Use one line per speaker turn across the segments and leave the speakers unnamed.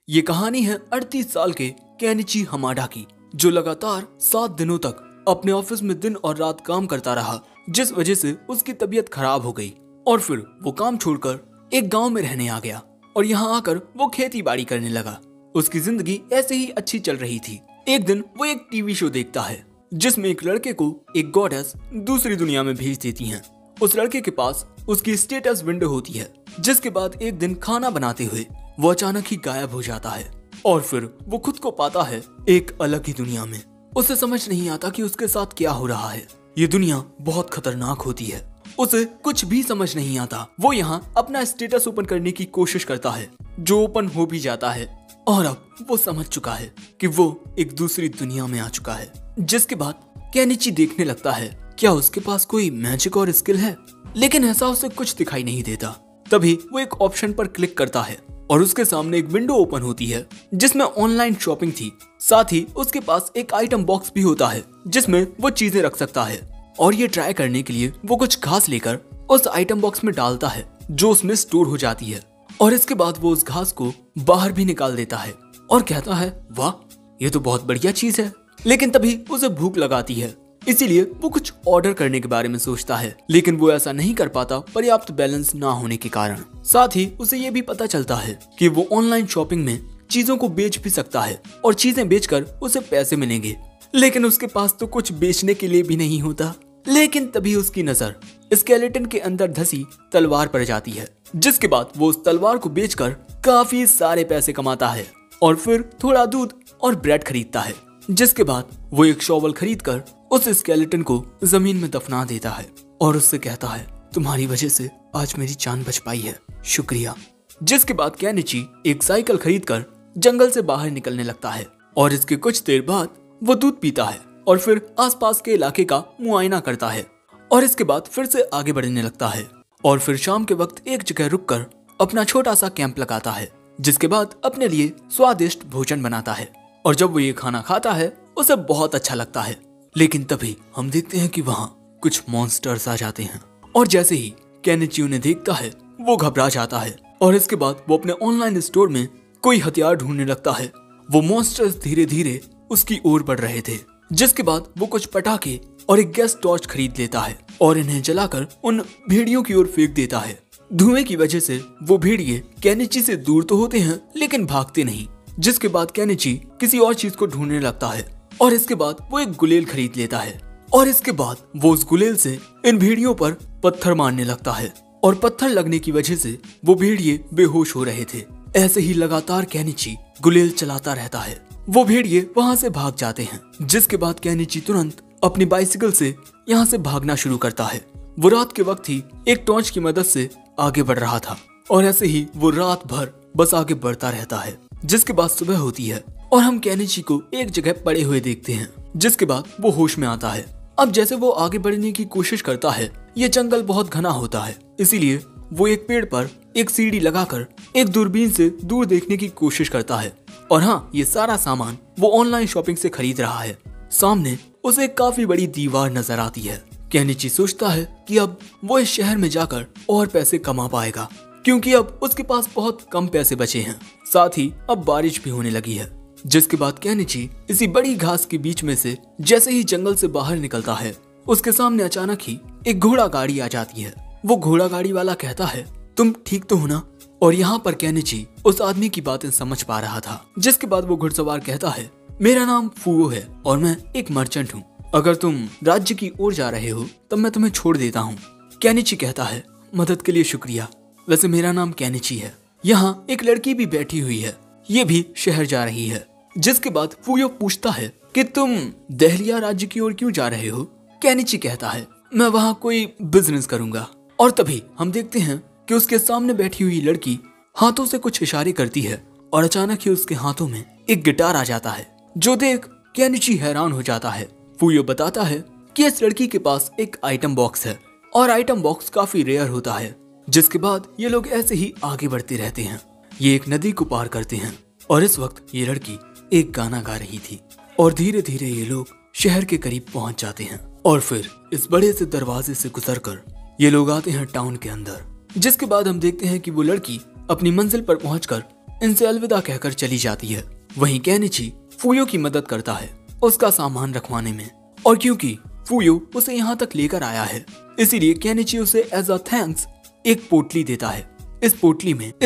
ये कहानी है 38 साल के केनिची हमाडा की, जो लगातार 7 दिनों तक अपने ऑफिस में दिन और रात काम करता रहा, जिस वजह से उसकी तबीयत खराब हो गई और फिर वो काम छोड़कर एक गांव में रहने आ गया और यहाँ आकर वो खेती बाड़ी करने लगा। उसकी जिंदगी ऐसे ही अच्छी चल रही थी। एक दिन वो एक टीवी शो देखता है जिसमें एक लड़के को एक गॉडेस दूसरी दुनिया में भेज देती है। उस लड़के के पास उसकी स्टेटस विंडो होती है, जिसके बाद एक दिन खाना बनाते हुए वो अचानक ही गायब हो जाता है और फिर वो खुद को पाता है एक अलग ही दुनिया में। उसे समझ नहीं आता कि उसके साथ क्या हो रहा है। ये दुनिया बहुत खतरनाक होती है। उसे कुछ भी समझ नहीं आता। वो यहाँ अपना स्टेटस ओपन करने की कोशिश करता है, जो ओपन हो भी जाता है और अब वो समझ चुका है कि वो एक दूसरी दुनिया में आ चुका है। जिसके बाद केनिची देखने लगता है क्या उसके पास कोई मैजिक और स्किल है, लेकिन ऐसा उसे कुछ दिखाई नहीं देता। तभी वो एक ऑप्शन पर क्लिक करता है और उसके सामने एक विंडो ओपन होती है जिसमें ऑनलाइन शॉपिंग थी। साथ ही उसके पास एक आइटम बॉक्स भी होता है जिसमें वो चीजें रख सकता है और ये ट्राई करने के लिए वो कुछ घास लेकर उस आइटम बॉक्स में डालता है जो उसमें स्टोर हो जाती है और इसके बाद वो उस घास को बाहर भी निकाल देता है और कहता है वाह, ये तो बहुत बढ़िया चीज है। लेकिन तभी उसे भूख लगाती है, इसीलिए वो कुछ ऑर्डर करने के बारे में सोचता है, लेकिन वो ऐसा नहीं कर पाता पर्याप्त बैलेंस ना होने के कारण। साथ ही उसे ये भी पता चलता है कि वो ऑनलाइन शॉपिंग में चीजों को बेच भी सकता है और चीजें बेचकर उसे पैसे मिलेंगे, लेकिन उसके पास तो कुछ बेचने के लिए भी नहीं होता। लेकिन तभी उसकी नजर स्केलेटन के अंदर धसी तलवार पर जाती है, जिसके बाद वो उस तलवार को बेचकर काफी सारे पैसे कमाता है और फिर थोड़ा दूध और ब्रेड खरीदता है। जिसके बाद वो एक शॉवल खरीदकर उस स्केलेटन को जमीन में दफना देता है और उससे कहता है तुम्हारी वजह से आज मेरी जान बच पाई है, शुक्रिया। जिसके बाद केनिची एक साइकिल खरीदकर जंगल से बाहर निकलने लगता है और इसके कुछ देर बाद वो दूध पीता है और फिर आसपास के इलाके का मुआयना करता है और इसके बाद फिर से आगे बढ़ने लगता है और फिर शाम के वक्त एक जगह रुककर अपना छोटा सा कैंप लगाता है। जिसके बाद अपने लिए स्वादिष्ट भोजन बनाता है और जब वो ये खाना खाता है उसे बहुत अच्छा लगता है। लेकिन तभी हम देखते हैं कि वहाँ कुछ मॉन्स्टर्स आ जाते हैं और जैसे ही केनिची उन्हें देखता है वो घबरा जाता है और इसके बाद वो अपने ऑनलाइन स्टोर में कोई हथियार ढूंढने लगता है। वो मॉन्स्टर्स धीरे धीरे उसकी ओर बढ़ रहे थे। जिसके बाद वो कुछ पटाखे और एक गैस टॉर्च खरीद लेता है और इन्हें जलाकर उन भेड़ियों की ओर फेंक देता है। धुएं की वजह से वो भेड़िए केनिची से दूर तो होते हैं लेकिन भागते नहीं। जिसके बाद केनिची किसी और चीज को ढूंढने लगता है और इसके बाद वो एक गुलेल खरीद लेता है और इसके बाद वो उस गुलेल से इन भेड़ियों पर पत्थर मारने लगता है और पत्थर लगने की वजह से वो भेड़िए बेहोश हो रहे थे। ऐसे ही लगातार केनिची गुलेल चलाता रहता है। वो भेड़िए वहां से भाग जाते हैं। जिसके बाद केनिची तुरंत अपनी बाइसिकल से यहाँ से भागना शुरू करता है। वो रात के वक्त ही एक टॉर्च की मदद से आगे बढ़ रहा था और ऐसे ही वो रात भर बस आगे बढ़ता रहता है। जिसके बाद सुबह होती है और हम केनिची को एक जगह पड़े हुए देखते हैं। जिसके बाद वो होश में आता है। अब जैसे वो आगे बढ़ने की कोशिश करता है, ये जंगल बहुत घना होता है, इसीलिए वो एक पेड़ पर एक सीढ़ी लगाकर एक दूरबीन से दूर देखने की कोशिश करता है। और हाँ, ये सारा सामान वो ऑनलाइन शॉपिंग से खरीद रहा है। सामने उसे काफी बड़ी दीवार नजर आती है। केनिची सोचता है कि अब वो इस शहर में जाकर और पैसे कमा पाएगा, क्योंकि अब उसके पास बहुत कम पैसे बचे हैं। साथ ही अब बारिश भी होने लगी है। जिसके बाद केनिची इसी बड़ी घास के बीच में से जैसे ही जंगल से बाहर निकलता है, उसके सामने अचानक ही एक घोड़ा गाड़ी आ जाती है। वो घोड़ा गाड़ी वाला कहता है तुम ठीक तो हो ना? और यहाँ पर केनिची उस आदमी की बातें समझ पा रहा था। जिसके बाद वो घुड़सवार कहता है मेरा नाम फुओ है और मैं एक मर्चेंट हूँ। अगर तुम राज्य की ओर जा रहे हो तब मैं तुम्हें छोड़ देता हूँ। केनिची कहता है मदद के लिए शुक्रिया, वैसे मेरा नाम केनिची है। यहाँ एक लड़की भी बैठी हुई है, ये भी शहर जा रही है। जिसके बाद फुयो पूछता है कि तुम दहलिया राज्य की ओर क्यों जा रहे हो? केनिची कहता है मैं वहाँ कोई बिजनेस करूंगा। और तभी हम देखते हैं कि उसके सामने बैठी हुई लड़की हाथों से कुछ इशारे करती है और अचानक ही उसके हाथों में एक गिटार आ जाता है, जो देख केनिची हैरान हो जाता है। फुयो बताता है कि इस लड़की के पास एक आइटम बॉक्स है और आइटम बॉक्स काफी रेयर होता है। जिसके बाद ये लोग ऐसे ही आगे बढ़ते रहते हैं। ये एक नदी को पार करते हैं और इस वक्त ये लड़की एक गाना गा रही थी और धीरे धीरे ये लोग शहर के करीब पहुंच जाते हैं और फिर इस बड़े से दरवाजे से गुजरकर ये लोग आते हैं टाउन के अंदर। जिसके बाद हम देखते हैं कि वो लड़की अपनी मंजिल पर पहुंचकर इनसे अलविदा कहकर चली जाती है। वहीं केनिची फूयो की मदद करता है उसका सामान रखवाने में, और क्योंकि फूयो उसे यहाँ तक लेकर आया है इसीलिए केनिची उसे एज अ थैंक्स एक पोटली देता है। इस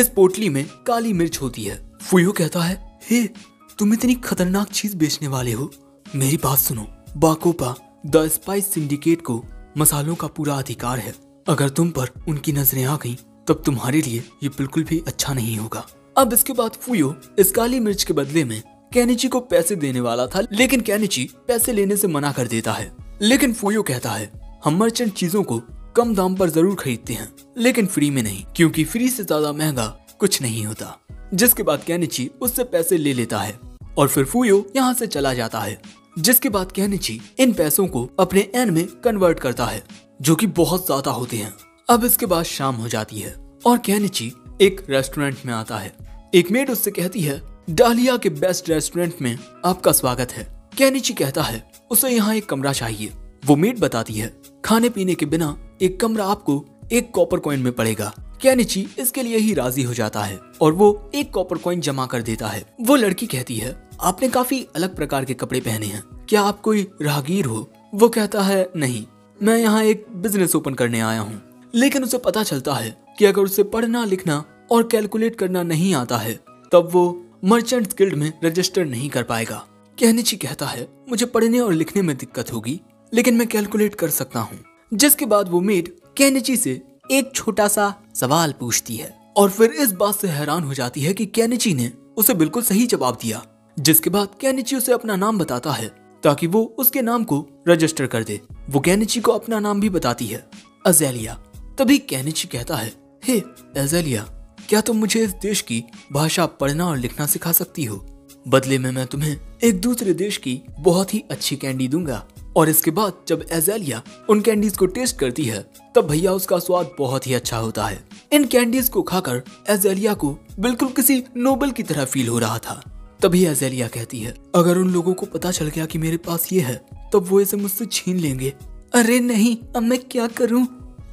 पोटली में काली मिर्च होती है। फूयो कहता है, हे तुम इतनी खतरनाक चीज बेचने वाले हो, मेरी बात सुनो, बाकोपा द स्पाइस सिंडिकेट को मसालों का पूरा अधिकार है। अगर तुम पर उनकी नजरें आ गईं, तब तुम्हारे लिए ये बिल्कुल भी अच्छा नहीं होगा। अब इसके बाद फूयो इस काली मिर्च के बदले में केनिची को पैसे देने वाला था, लेकिन केनिची पैसे लेने से मना कर देता है। लेकिन फूयो कहता है, हम मर्चेंट चीजों को कम दाम पर जरूर खरीदते हैं, लेकिन फ्री में नहीं, क्योंकि फ्री से ज्यादा महंगा कुछ नहीं होता। जिसके बाद केनिची उससे पैसे ले लेता है और फिर फूयो यहाँ से चला जाता है। जिसके बाद केनिची इन पैसों को अपने एन में कन्वर्ट करता है, जो कि बहुत ज्यादा होते हैं। अब इसके बाद शाम हो जाती है और केनिची एक रेस्टोरेंट में आता है। एक मेड उससे कहती है, डालिया के बेस्ट रेस्टोरेंट में आपका स्वागत है। केनिची कहता है उसे यहाँ एक कमरा चाहिए। वो मेड बताती है, खाने पीने के बिना एक कमरा आपको 1 कॉपर कॉइन में पड़ेगा। केनिची इसके लिए ही राजी हो जाता है और वो 1 कॉपर कॉइन जमा कर देता है। वो लड़की कहती है, आपने काफी अलग प्रकार के कपड़े पहने हैं, क्या आप कोई राहगीर हो? वो कहता है, नहीं, मैं यहाँ एक बिजनेस ओपन करने आया हूँ। लेकिन उसे पता चलता है कि अगर उसे पढ़ना लिखना और कैलकुलेट करना नहीं आता है तब वो मर्चेंट्स गिल्ड में रजिस्टर नहीं कर पाएगा। केनिची कहता है, मुझे पढ़ने और लिखने में दिक्कत होगी, लेकिन मैं कैलकुलेट कर सकता हूँ। जिसके बाद वो मेड केनिची से एक छोटा सा सवाल पूछती है और फिर इस बात से हैरान हो जाती है कि केनिची ने उसे बिल्कुल सही जवाब दिया। जिसके बाद केनिची उसे अपना नाम बताता है ताकि वो उसके नाम को रजिस्टर कर दे। वो केनिची को अपना नाम भी बताती है, अज़ेलिया। तभी केनिची कहता है, हे अज़ेलिया, क्या तुम मुझे इस देश की भाषा पढ़ना और लिखना सिखा सकती हो? बदले में मैं तुम्हें एक दूसरे देश की बहुत ही अच्छी कैंडी दूंगा। और इसके बाद जब अज़ेलिया उन कैंडीज को टेस्ट करती है तब भैया उसका स्वाद बहुत ही अच्छा होता है। इन कैंडीज को खाकर अज़ेलिया को बिल्कुल किसी नोबल की तरह फील हो रहा था। तभी अज़ेलिया कहती है, अगर उन लोगों को पता चल गया कि मेरे पास ये है तब वो इसे मुझसे छीन लेंगे। अरे नहीं, अब मैं क्या करूं?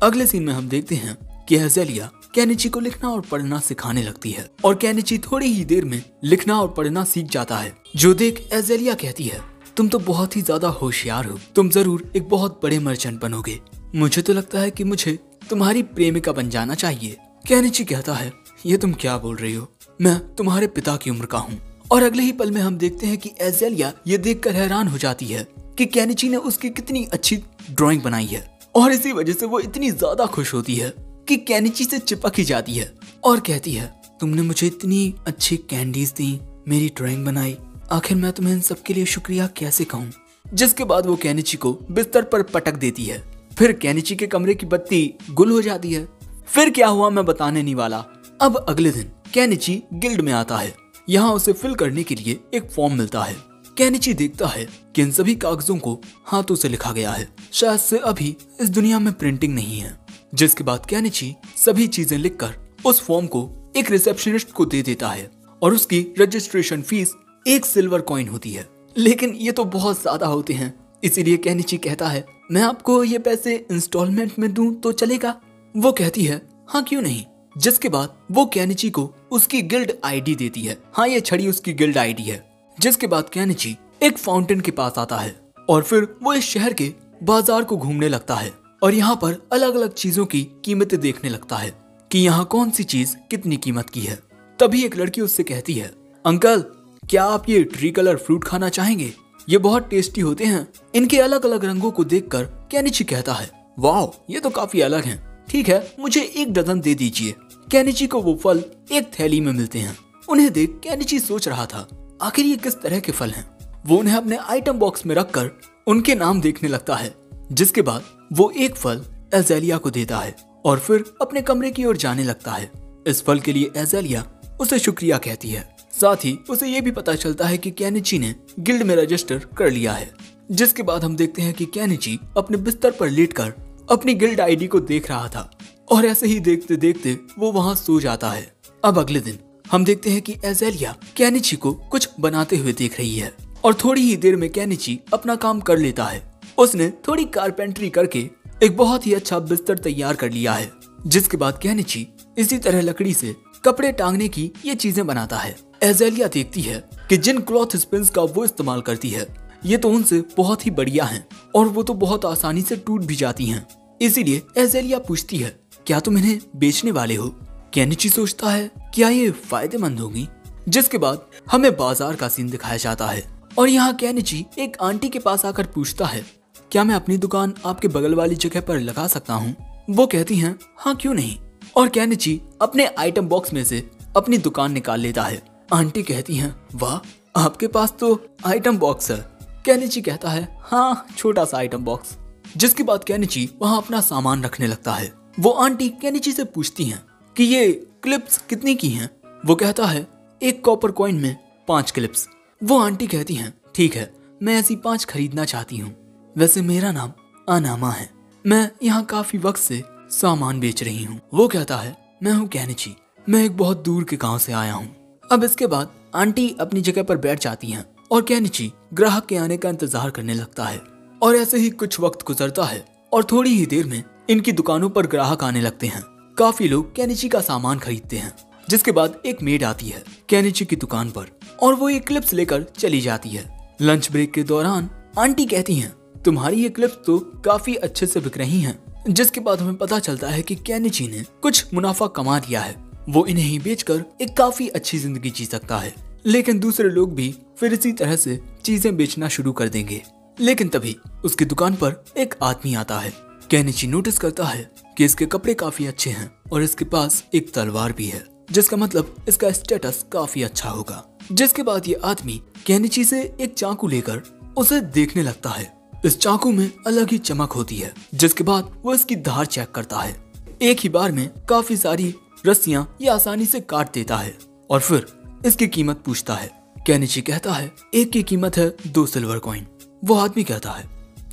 अगले सीन में हम देखते हैं कि अज़ेलिया केनिची को लिखना और पढ़ना सिखाने लगती है और केनिची थोड़ी ही देर में लिखना और पढ़ना सीख जाता है। जो देख अज़ेलिया कहती है, तुम तो बहुत ही ज्यादा होशियार हो, तुम जरूर एक बहुत बड़े मर्चेंट बनोगे। मुझे तो लगता है कि मुझे तुम्हारी प्रेमिका बन जाना चाहिए। केनिची कहता है, ये तुम क्या बोल रही हो, मैं तुम्हारे पिता की उम्र का हूँ। और अगले ही पल में हम देखते हैं कि अज़ेलिया ये देखकर हैरान हो जाती है कि केनिची ने उसकी कितनी अच्छी ड्राइंग बनाई है और इसी वजह से वो इतनी ज्यादा खुश होती है कि केनिची से चिपक ही जाती है और कहती है, तुमने मुझे इतनी अच्छी कैंडीज दी, मेरी ड्राइंग बनाई, आखिर मैं तुम्हें इन सब के लिए शुक्रिया कैसे कहूँ? जिसके बाद वो केनिची को बिस्तर पर पटक देती है। फिर केनिची के कमरे की बत्ती गुल हो जाती है। फिर क्या हुआ मैं बताने नहीं वाला। अब अगले दिन केनिची गिल्ड में आता है। यहाँ उसे फिल करने के लिए एक फॉर्म मिलता है। केनिची देखता है कि इन सभी कागजों को हाथों से लिखा गया है, शायद से अभी इस दुनिया में प्रिंटिंग नहीं है। जिसके बाद केनिची सभी चीजें लिखकर उस फॉर्म को एक रिसेप्शनिस्ट को दे देता है और उसकी रजिस्ट्रेशन फीस 1 सिल्वर कॉइन होती है। लेकिन ये तो बहुत ज्यादा होते हैं, इसीलिए केनिची कहता है, मैं आपको ये पैसे इंस्टॉलमेंट में दूं तो चलेगा? वो कहती है, हाँ क्यों नहीं। जिसके बाद वो केनिची को उसकी गिल्ड आईडी देती है। हाँ, ये छड़ी उसकी गिल्ड आईडी है। जिसके बाद केनिची एक फाउंटेन के पास आता है और फिर वो इस शहर के बाजार को घूमने लगता है और यहाँ पर अलग अलग चीजों की कीमतें देखने लगता है कि यहाँ कौन सी चीज कितनी कीमत की है। तभी एक लड़की उससे कहती है, अंकल क्या आप ये ट्री कलर फ्रूट खाना चाहेंगे? ये बहुत टेस्टी होते हैं। इनके अलग अलग रंगों को देखकर केनिची कहता है, वाह ये तो काफी अलग हैं। ठीक है, मुझे 1 डजन दे दीजिए। केनिची को वो फल एक थैली में मिलते हैं। उन्हें देख केनिची सोच रहा था, आखिर ये किस तरह के फल हैं। वो उन्हें अपने आइटम बॉक्स में रखकर उनके नाम देखने लगता है। जिसके बाद वो एक फल अज़ेलिया को देता है और फिर अपने कमरे की ओर जाने लगता है। इस फल के लिए अज़ेलिया उसे शुक्रिया कहती है। साथ ही उसे ये भी पता चलता है कि केनिची ने गिल्ड में रजिस्टर कर लिया है। जिसके बाद हम देखते हैं कि केनिची अपने बिस्तर पर लेटकर अपनी गिल्ड आईडी को देख रहा था और ऐसे ही देखते देखते वो वहाँ सो जाता है। अब अगले दिन हम देखते हैं कि अज़ेलिया केनिची को कुछ बनाते हुए देख रही है और थोड़ी ही देर में केनिची अपना काम कर लेता है। उसने थोड़ी कारपेंट्री करके एक बहुत ही अच्छा बिस्तर तैयार कर लिया है। जिसके बाद केनिची इसी तरह लकड़ी से कपड़े टांगने की ये चीजें बनाता है। एजेलिया देखती है कि जिन क्लॉथ स्पिन्स का वो इस्तेमाल करती है ये तो उनसे बहुत ही बढ़िया हैं और वो तो बहुत आसानी से टूट भी जाती हैं। इसीलिए एजेलिया पूछती है, क्या तुम इन्हें बेचने वाले हो? केनिची सोचता है क्या ये फायदेमंद होगी। जिसके बाद हमें बाजार का सीन दिखाया जाता है और यहाँ केनिची एक आंटी के पास आकर पूछता है, क्या मैं अपनी दुकान आपके बगल वाली जगह पर लगा सकता हूँ? वो कहती हैं, हाँ क्यों नहीं। और केनिची अपने आइटम बॉक्स में से अपनी दुकान निकाल लेता है। आंटी कहती हैं, वाह आपके पास तो आइटम बॉक्स है। केनिची कहता है, हाँ छोटा सा आइटम बॉक्स। जिसके बाद केनिची वहाँ अपना सामान रखने लगता है। वो आंटी केनिची से पूछती हैं कि ये क्लिप्स कितने की हैं? वो कहता है, एक कॉपर कॉइन में 5 क्लिप्स। वो आंटी कहती हैं, ठीक है मैं ऐसी 5 खरीदना चाहती हूँ। वैसे मेरा नाम अनामा है, मैं यहाँ काफी वक्त से सामान बेच रही हूँ। वो कहता है, मैं हूँ केनिची, मैं एक बहुत दूर के गांव से आया हूँ। अब इसके बाद आंटी अपनी जगह पर बैठ जाती हैं और केनिची ग्राहक के आने का इंतजार करने लगता है। और ऐसे ही कुछ वक्त गुजरता है और थोड़ी ही देर में इनकी दुकानों पर ग्राहक आने लगते हैं। काफी लोग केनिची का सामान खरीदते हैं। जिसके बाद एक मेड आती है केनिची की दुकान पर और वो ये क्लिप्स लेकर चली जाती है। लंच ब्रेक के दौरान आंटी कहती हैं, तुम्हारी ये क्लिप्स तो काफी अच्छे से बिक रही हैं। जिसके बाद हमें पता चलता है कि केनिची ने कुछ मुनाफा कमा लिया है। वो इन्हें ही बेचकर एक काफी अच्छी जिंदगी जी सकता है। लेकिन दूसरे लोग भी फिर इसी तरह से चीजें बेचना शुरू कर देंगे। लेकिन तभी उसकी दुकान पर एक आदमी आता है। केनिची नोटिस करता है कि इसके कपड़े काफी अच्छे हैं और इसके पास एक तलवार भी है, जिसका मतलब इसका स्टेटस काफी अच्छा होगा। जिसके बाद ये आदमी केनिची से एक चाकू लेकर उसे देखने लगता है। इस चाकू में अलग ही चमक होती है। जिसके बाद वो इसकी धार चेक करता है। एक ही बार में काफी सारी रस्सियां ये आसानी से काट देता है और फिर इसकी कीमत पूछता है। केनिची कहता है, एक की कीमत है 2 सिल्वर कॉइन। वो आदमी कहता है,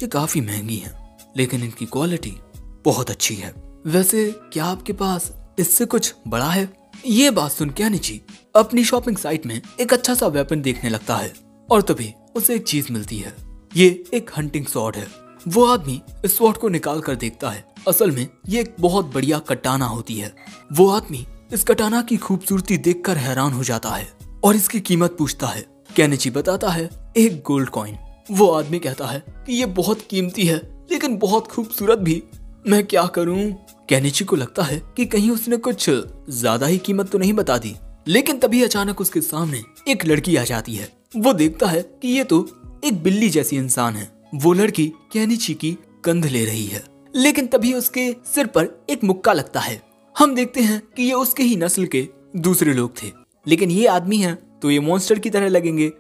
ये काफी महंगी है लेकिन इनकी क्वालिटी बहुत अच्छी है। वैसे क्या आपके पास इससे कुछ बड़ा है? ये बात सुन केनिची अपनी शॉपिंग साइट में एक अच्छा सा वेपन देखने लगता है और तभी उसे एक चीज मिलती है। ये एक हंटिंग स्वॉर्ड है। वो आदमी इस स्वॉर्ड को निकाल कर देखता है। असल में ये एक बहुत बढ़िया कटाना होती है। वो आदमी इस कटाना की खूबसूरती देखकर हैरान हो जाता है और इसकी कीमत पूछता है। केनिची बताता है, 1 गोल्ड कॉइन। वो आदमी कहता है कि ये बहुत कीमती है लेकिन बहुत खूबसूरत भी, मैं क्या करूं? केनिची को लगता है कि कहीं उसने कुछ ज्यादा ही कीमत तो नहीं बता दी। लेकिन तभी अचानक उसके सामने एक लड़की आ जाती है। वो देखता है कि ये तो एक बिल्ली जैसी इंसान है। वो लड़की केनिची की कंध ले रही है। लेकिन तभी उसके सिर पर एक मुक्का लगता है। हम देखते हैं कि ये उसके ही नस्ल के दूसरे लोग थे। लेकिन ये आदमी है तो ये मॉन्स्टर की तरह लगेंगे,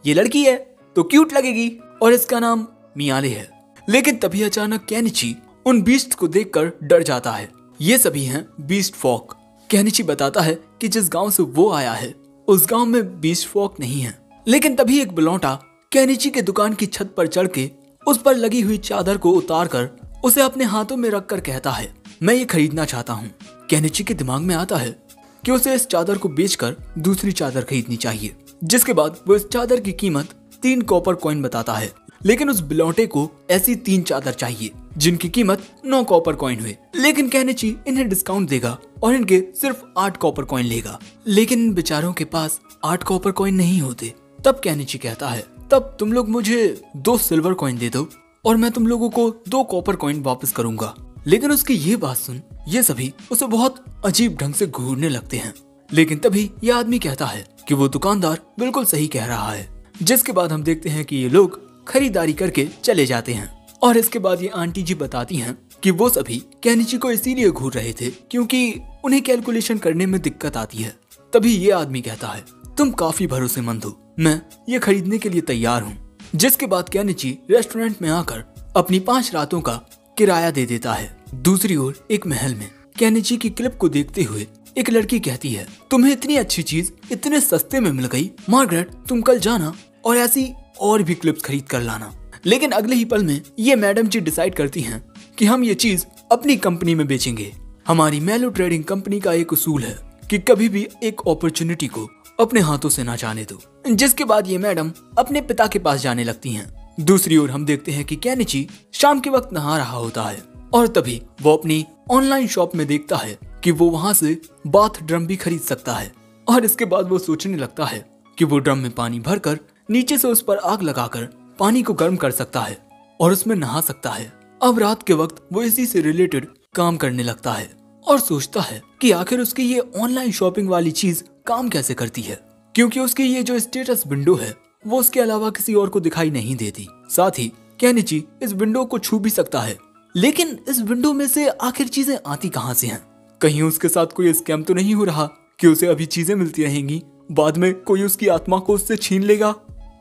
ये लड़की है तो क्यूट लगेगी और इसका नाम मियाले है। लेकिन तभी अचानक केनिची उन बीस्ट को देखकर डर जाता है। ये सभी हैं बीस्ट फॉक। केनिची बताता है कि जिस गांव से वो आया है उस गांव में बीस्ट फॉक नहीं है। लेकिन तभी एक बलौटा केनिची के दुकान की छत पर चढ़ के उस पर लगी हुई चादर को उतार कर उसे अपने हाथों में रखकर कहता है, मैं ये खरीदना चाहता हूँ। केनिची के दिमाग में आता है कि उसे इस चादर को बेचकर दूसरी चादर खरीदनी चाहिए। जिसके बाद वो इस चादर की कीमत 3 कॉपर कॉइन बताता है। लेकिन उस बिलौटे को ऐसी 3 चादर चाहिए जिनकी कीमत 9 कॉपर कॉइन हुए। लेकिन केनिची इन्हें डिस्काउंट देगा और इनके सिर्फ 8 कॉपर कॉइन लेगा। लेकिन इन बेचारों के पास 8 कॉपर कॉइन नहीं होते। तब केनिची कहता है, तब तुम लोग मुझे 2 सिल्वर कॉइन दे दो और मैं तुम लोगों को 2 कॉपर कॉइन वापस करूंगा। लेकिन उसकी ये बात सुन ये सभी उसे बहुत अजीब ढंग से घूरने लगते हैं। लेकिन तभी ये आदमी कहता है कि वो दुकानदार बिल्कुल सही कह रहा है। जिसके बाद हम देखते हैं कि ये लोग खरीदारी करके चले जाते हैं। और इसके बाद ये आंटी जी बताती हैं कि वो सभी केनिची को इसीलिए घूर रहे थे क्योंकि उन्हें कैलकुलेशन करने में दिक्कत आती है। तभी ये आदमी कहता है, तुम काफी भरोसेमंद हो, मैं ये खरीदने के लिए तैयार हूँ। जिसके बाद केनिची रेस्टोरेंट में आकर अपनी 5 रातों का किराया दे देता है। दूसरी ओर एक महल में केनिची की क्लिप को देखते हुए एक लड़की कहती है, तुम्हें इतनी अच्छी चीज इतने सस्ते में मिल गई। मार्गरेट तुम कल जाना और ऐसी और भी क्लिप्स खरीद कर लाना। लेकिन अगले ही पल में ये मैडम जी डिसाइड करती हैं कि हम ये चीज अपनी कंपनी में बेचेंगे। हमारी मेलो ट्रेडिंग कंपनी का एक उसूल है कि कभी भी एक अपॉर्चुनिटी को अपने हाथों से ना जाने दो। जिसके बाद ये मैडम अपने पिता के पास जाने लगती हैं। दूसरी ओर हम देखते हैं कि केनिची शाम के वक्त नहा रहा होता है और तभी वो अपनी ऑनलाइन शॉप में देखता है कि वो वहां से बाथ ड्रम भी खरीद सकता है। और इसके बाद वो सोचने लगता है कि वो ड्रम में पानी भरकर नीचे से उस पर आग लगाकर पानी को गर्म कर सकता है और उसमें नहा सकता है। अब रात के वक्त वो इसी से रिलेटेड काम करने लगता है और सोचता है कि आखिर उसकी ये ऑनलाइन शॉपिंग वाली चीज काम कैसे करती है, क्योंकि उसकी ये जो स्टेटस विंडो है वो उसके अलावा किसी और को दिखाई नहीं देती। साथ ही केनिची इस विंडो को छू भी सकता है, लेकिन इस विंडो में से आखिर चीजें आती कहां से हैं? कहीं उसके साथ कोई स्कैम तो नहीं हो रहा कि उसे अभी चीजें मिलती रहेंगी, बाद में कोई उसकी आत्मा को उससे छीन लेगा,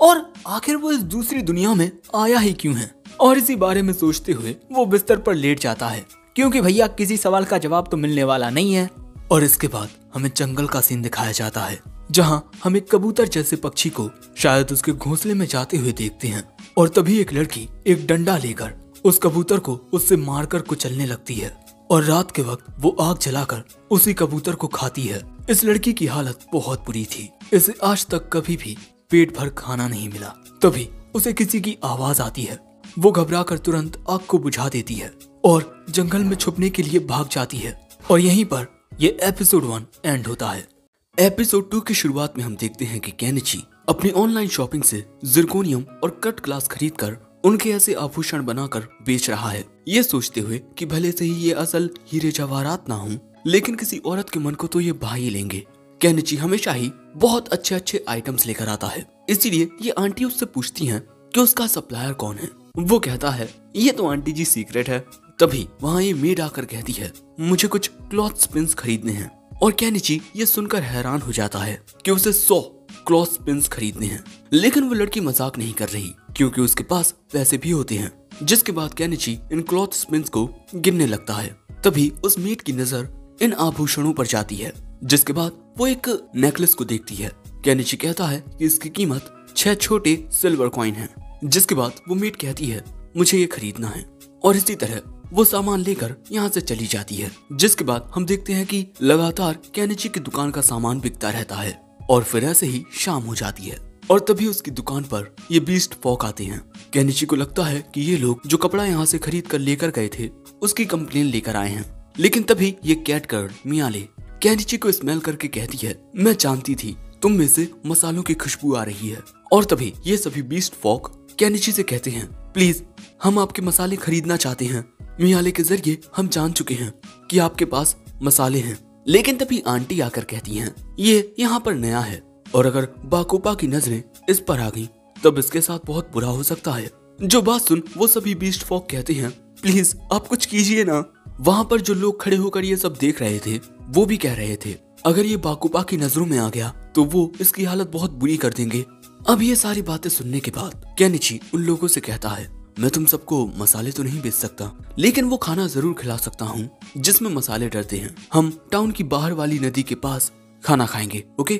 और आखिर वो इस दूसरी दुनिया में आया ही क्यों है? और इसी बारे में सोचते हुए वो बिस्तर पर लेट जाता है, क्योंकि भैया किसी सवाल का जवाब तो मिलने वाला नहीं है। और इसके बाद हमें जंगल का सीन दिखाया जाता है, जहां हम एक कबूतर जैसे पक्षी को शायद उसके घोंसले में जाते हुए देखते हैं। और तभी एक लड़की एक डंडा लेकर उस कबूतर को उससे मारकर कुचलने लगती है और रात के वक्त वो आग जलाकर उसी कबूतर को खाती है। इस लड़की की हालत बहुत बुरी थी, इसे आज तक कभी भी पेट भर खाना नहीं मिला। तभी उसे किसी की आवाज आती है, वो घबराकर तुरंत आग को बुझा देती है और जंगल में छुपने के लिए भाग जाती है। और यहीं पर ये एपिसोड 1 एंड होता है। एपिसोड 2 की शुरुआत में हम देखते हैं कि केनिची अपनी ऑनलाइन शॉपिंग से जिरकोनियम और कट ग्लास खरीदकर उनके ऐसे आभूषण बनाकर बेच रहा है, ये सोचते हुए कि भले से ही ये असल हीरे जवाहरात ना हों, लेकिन किसी औरत के मन को तो ये भा ही लेंगे। केनिची हमेशा ही बहुत अच्छे अच्छे आइटम्स लेकर आता है, इसीलिए ये आंटी उससे पूछती हैं कि उसका सप्लायर कौन है। वो कहता है ये तो आंटी जी सीक्रेट है। तभी वहाँ ये मेड आकर कहती है मुझे कुछ क्लॉथ स्पिन्स खरीदने हैं, और केनिची ये सुनकर हैरान हो जाता है कि उसे 100 क्लॉथ स्पिन्स खरीदने हैं। लेकिन वो लड़की मजाक नहीं कर रही, क्योंकि उसके पास पैसे भी होते हैं। जिसके बाद केनिची इन क्लॉथ स्पिन्स को गिनने लगता है। तभी उस मेड की नजर इन आभूषणों पर जाती है, जिसके बाद वो एक नेकलेस को देखती है। केनिची कहता है कि इसकी कीमत 6 छोटे सिल्वर कॉइन है। जिसके बाद वो मेड कहती है मुझे ये खरीदना है, और इसी तरह वो सामान लेकर यहाँ से चली जाती है। जिसके बाद हम देखते हैं कि लगातार केनिची की दुकान का सामान बिकता रहता है, और फिर ऐसे ही शाम हो जाती है। और तभी उसकी दुकान पर ये बीस्ट फॉक आते हैं। केनिची को लगता है कि ये लोग जो कपड़ा यहाँ से खरीद कर लेकर गए थे उसकी कंप्लेन लेकर आए हैं। लेकिन तभी ये कैट गर्ल मियाले केनिची को स्मेल करके कहती है मैं जानती थी तुम में से मसालों की खुशबू आ रही है। और तभी ये सभी बीस्ट फॉक केनिची से कहते हैं प्लीज हम आपके मसाले खरीदना चाहते हैं। मियाले के जरिए हम जान चुके हैं कि आपके पास मसाले हैं। लेकिन तभी आंटी आकर कहती हैं ये यहाँ पर नया है, और अगर बाकोपा की नजरें इस पर आ गई तब इसके साथ बहुत बुरा हो सकता है। जो बात सुन वो सभी बीस्ट फॉक कहते हैं प्लीज आप कुछ कीजिए ना। वहाँ पर जो लोग खड़े होकर ये सब देख रहे थे वो भी कह रहे थे अगर ये बाकोपा की नजरों में आ गया तो वो इसकी हालत बहुत बुरी कर देंगे। अब ये सारी बातें सुनने के बाद केनिची उन लोगों से कहता है मैं तुम सबको मसाले तो नहीं बेच सकता, लेकिन वो खाना जरूर खिला सकता हूँ जिसमें मसाले डरते हैं। हम टाउन की बाहर वाली नदी के पास खाना खाएंगे, ओके?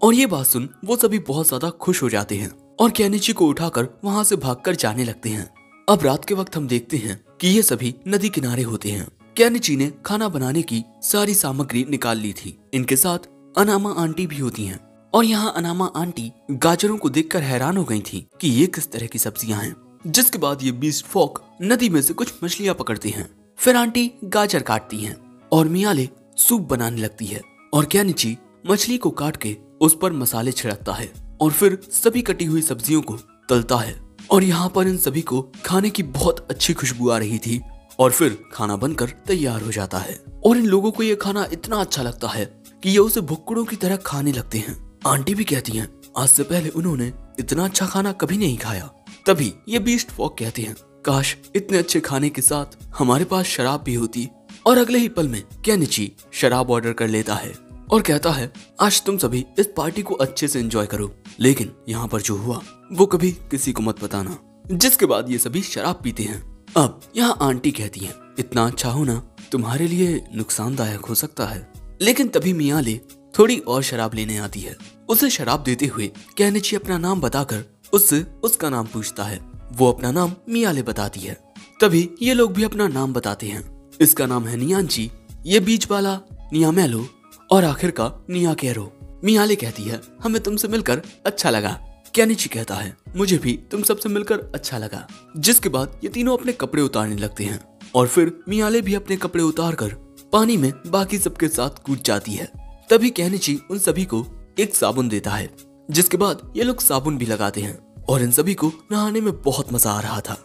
और ये बात सुन वो सभी बहुत ज्यादा खुश हो जाते हैं और केनिची को उठाकर वहाँ से भागकर जाने लगते हैं। अब रात के वक्त हम देखते हैं कि ये सभी नदी किनारे होते हैं। केनिची ने खाना बनाने की सारी सामग्री निकाल ली थी। इनके साथ अनामा आंटी भी होती हैं, और यहाँ अनामा आंटी गाजरों को देखकर हैरान हो गई थी कि ये किस तरह की सब्जियां हैं। जिसके बाद ये बीस्ट फॉक नदी में से कुछ मछलियां पकड़ती हैं। फिर आंटी गाजर काटती हैं और मियाले सूप बनाने लगती है, और केनिची मछली को काट के उस पर मसाले छिड़कता है और फिर सभी कटी हुई सब्जियों को तलता है। और यहाँ पर इन सभी को खाने की बहुत अच्छी खुशबू आ रही थी, और फिर खाना बनकर तैयार हो जाता है। और इन लोगों को ये खाना इतना अच्छा लगता है कि ये उसे भुक्कड़ों की तरह खाने लगते हैं। आंटी भी कहती हैं आज से पहले उन्होंने इतना अच्छा खाना कभी नहीं खाया। तभी ये बीस्ट फॉक कहते हैं काश इतने अच्छे खाने के साथ हमारे पास शराब भी होती। और अगले ही पल में केनिची शराब ऑर्डर कर लेता है और कहता है आज तुम सभी इस पार्टी को अच्छे से एंजॉय करो, लेकिन यहाँ पर जो हुआ वो कभी किसी को मत बताना। जिसके बाद ये सभी शराब पीते हैं। अब यहाँ आंटी कहती हैं इतना अच्छा होना तुम्हारे लिए नुकसानदायक हो सकता है। लेकिन तभी मियाले थोड़ी और शराब लेने आती है। उसे शराब देते हुए केनिची अपना नाम बताकर उससे उसका नाम पूछता है। वो अपना नाम मियाले बताती है। तभी ये लोग भी अपना नाम बताते हैं। इसका नाम है नियांची, ये बीच वाला नियामेलो, और आखिर का नियाकेरो। मियाले कहती है हमें तुमसे मिलकर अच्छा लगा। केनिची कहता है मुझे भी तुम सबसे मिलकर अच्छा लगा। जिसके बाद ये तीनों अपने कपड़े उतारने लगते हैं, और फिर मियाले भी अपने कपड़े उतार कर पानी में बाकी सबके साथ कूद जाती है। तभी केनिची उन सभी को एक साबुन देता है, जिसके बाद ये लोग साबुन भी लगाते हैं और इन सभी को नहाने में बहुत मजा आ रहा था।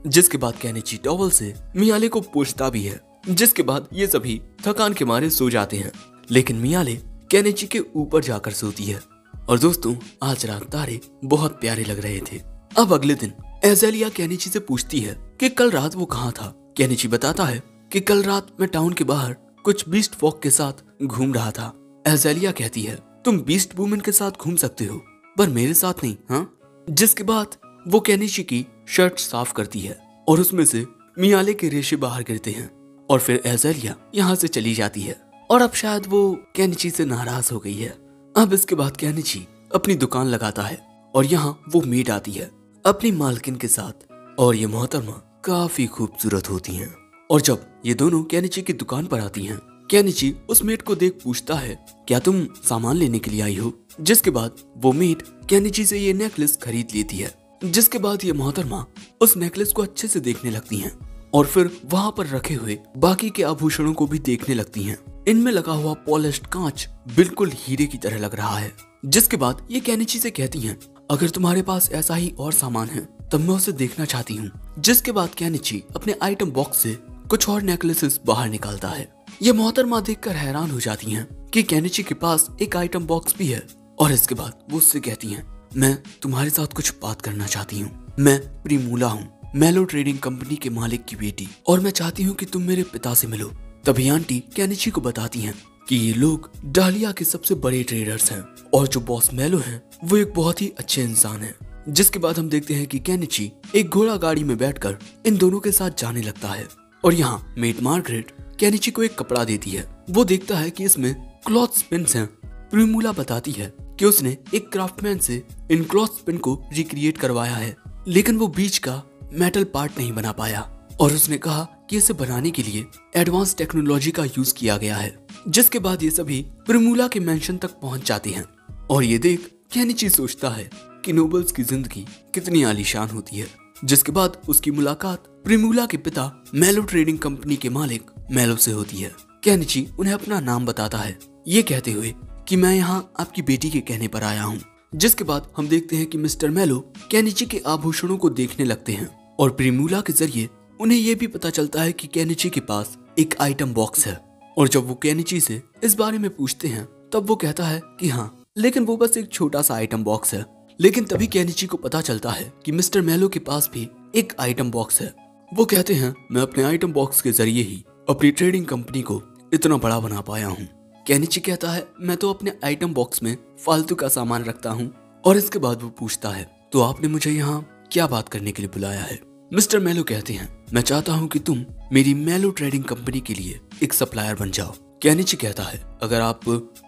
जिसके बाद केनिची टॉवल से मियाले को पूछता भी है, जिसके बाद ये सभी थकान के मारे सो जाते हैं, लेकिन मियाले केनिची के ऊपर जाकर सोती है। और दोस्तों, आज रात तारे बहुत प्यारे लग रहे थे। अब अगले दिन एज़ेलिया केनिची से पूछती है कि कल रात वो कहाँ था। केनिची बताता है कि कल रात मैं टाउन के बाहर कुछ बीस्ट फॉक के साथ घूम रहा था। एज़ेलिया कहती है, तुम बीस्ट वुमेन के साथ घूम सकते हो, पर मेरे साथ नहीं, हाँ? जिसके बाद वो केनिची की शर्ट साफ करती है और उसमें से मियाले के रेशे बाहर गिरते हैं और फिर एज़ेलिया यहाँ से चली जाती है। और अब शायद वो केनिची से नाराज हो गई है। अब इसके बाद केनिची अपनी दुकान लगाता है और यहाँ वो मेड आती है अपनी मालकिन के साथ, और ये मोहतरमा काफी खूबसूरत होती हैं। और जब ये दोनों केनिची की दुकान पर आती हैं, केनिची उस मेड को देख पूछता है, क्या तुम सामान लेने के लिए आई हो? जिसके बाद वो मेड केनिची से ये नेकलेस खरीद लेती है। जिसके बाद ये मोहतरमा उस नेकलेस को अच्छे से देखने लगती हैं और फिर वहाँ पर रखे हुए बाकी के आभूषणों को भी देखने लगती हैं। इनमें लगा हुआ पॉलिश्ड कांच बिल्कुल हीरे की तरह लग रहा है। जिसके बाद ये केनिची से कहती हैं, अगर तुम्हारे पास ऐसा ही और सामान है तब मैं उसे देखना चाहती हूँ। जिसके बाद केनिची अपने आइटम बॉक्स से कुछ और नेकलेसेस बाहर निकालता है। ये मोहतरमा देखकर हैरान हो जाती हैं कि केनिची के पास एक आइटम बॉक्स भी है। और इसके बाद वो उससे कहती हैं, मैं तुम्हारे साथ कुछ बात करना चाहती हूँ। मैं प्रिमूला हूँ, मेलो ट्रेडिंग कंपनी के मालिक की बेटी, और मैं चाहती हूँ कि तुम मेरे पिता से मिलो। तभी आंटी केनिची को बताती हैं कि ये लोग डालिया के सबसे बड़े ट्रेडर्स हैं और जो बॉस मेलो हैं वो एक बहुत ही अच्छे इंसान हैं। जिसके बाद हम देखते हैं कि केनिची एक घोड़ा गाड़ी में बैठकर इन दोनों के साथ जाने लगता है और यहाँ मेड मार्गरेट केनिची को एक कपड़ा देती है। वो देखता है कि इसमें क्लॉथ स्पिन्स हैं। प्रिमूला बताती है कि उसने एक क्राफ्टमैन से इन क्लॉथ स्पिन को रिक्रिएट करवाया है, लेकिन वो बीच का मेटल पार्ट नहीं बना पाया और उसने कहा कि इसे बनाने के लिए एडवांस टेक्नोलॉजी का यूज किया गया है। जिसके बाद ये सभी प्रिमूला के मेंशन तक पहुंच जाते हैं और ये देख केनिची सोचता है कि नोबल्स की जिंदगी कितनी आलीशान होती है। जिसके बाद उसकी मुलाकात प्रिमूला के पिता मेलो ट्रेडिंग कंपनी के मालिक मेलो से होती है। केनिची उन्हें अपना नाम बताता है, ये कहते हुए कि मैं यहाँ आपकी बेटी के कहने पर आया हूँ। जिसके बाद हम देखते हैं कि मिस्टर मेलो केनिची के आभूषणों को देखने लगते हैं और प्रिमूला के जरिए उन्हें यह भी पता चलता है कि केनिची के पास एक आइटम बॉक्स है। और जब वो केनिची से इस बारे में पूछते हैं तब वो कहता है कि हाँ, लेकिन वो बस एक छोटा सा आइटम बॉक्स है। लेकिन तभी केनिची को पता चलता है कि मिस्टर मेलो के पास भी एक आइटम बॉक्स है। वो कहते हैं, मैं अपने आइटम बॉक्स के जरिए ही अपनी ट्रेडिंग कंपनी को इतना बड़ा बना पाया हूँ। केनिची कहता है, मैं तो अपने आइटम बॉक्स में फालतू का सामान रखता हूँ। और इसके बाद वो पूछता है, तो आपने मुझे यहाँ क्या बात करने के लिए बुलाया है? मिस्टर मेलो कहते हैं, मैं चाहता हूँ कि तुम मेरी मेलो ट्रेडिंग कंपनी के लिए एक सप्लायर बन जाओ। केनिची कहता है, अगर आप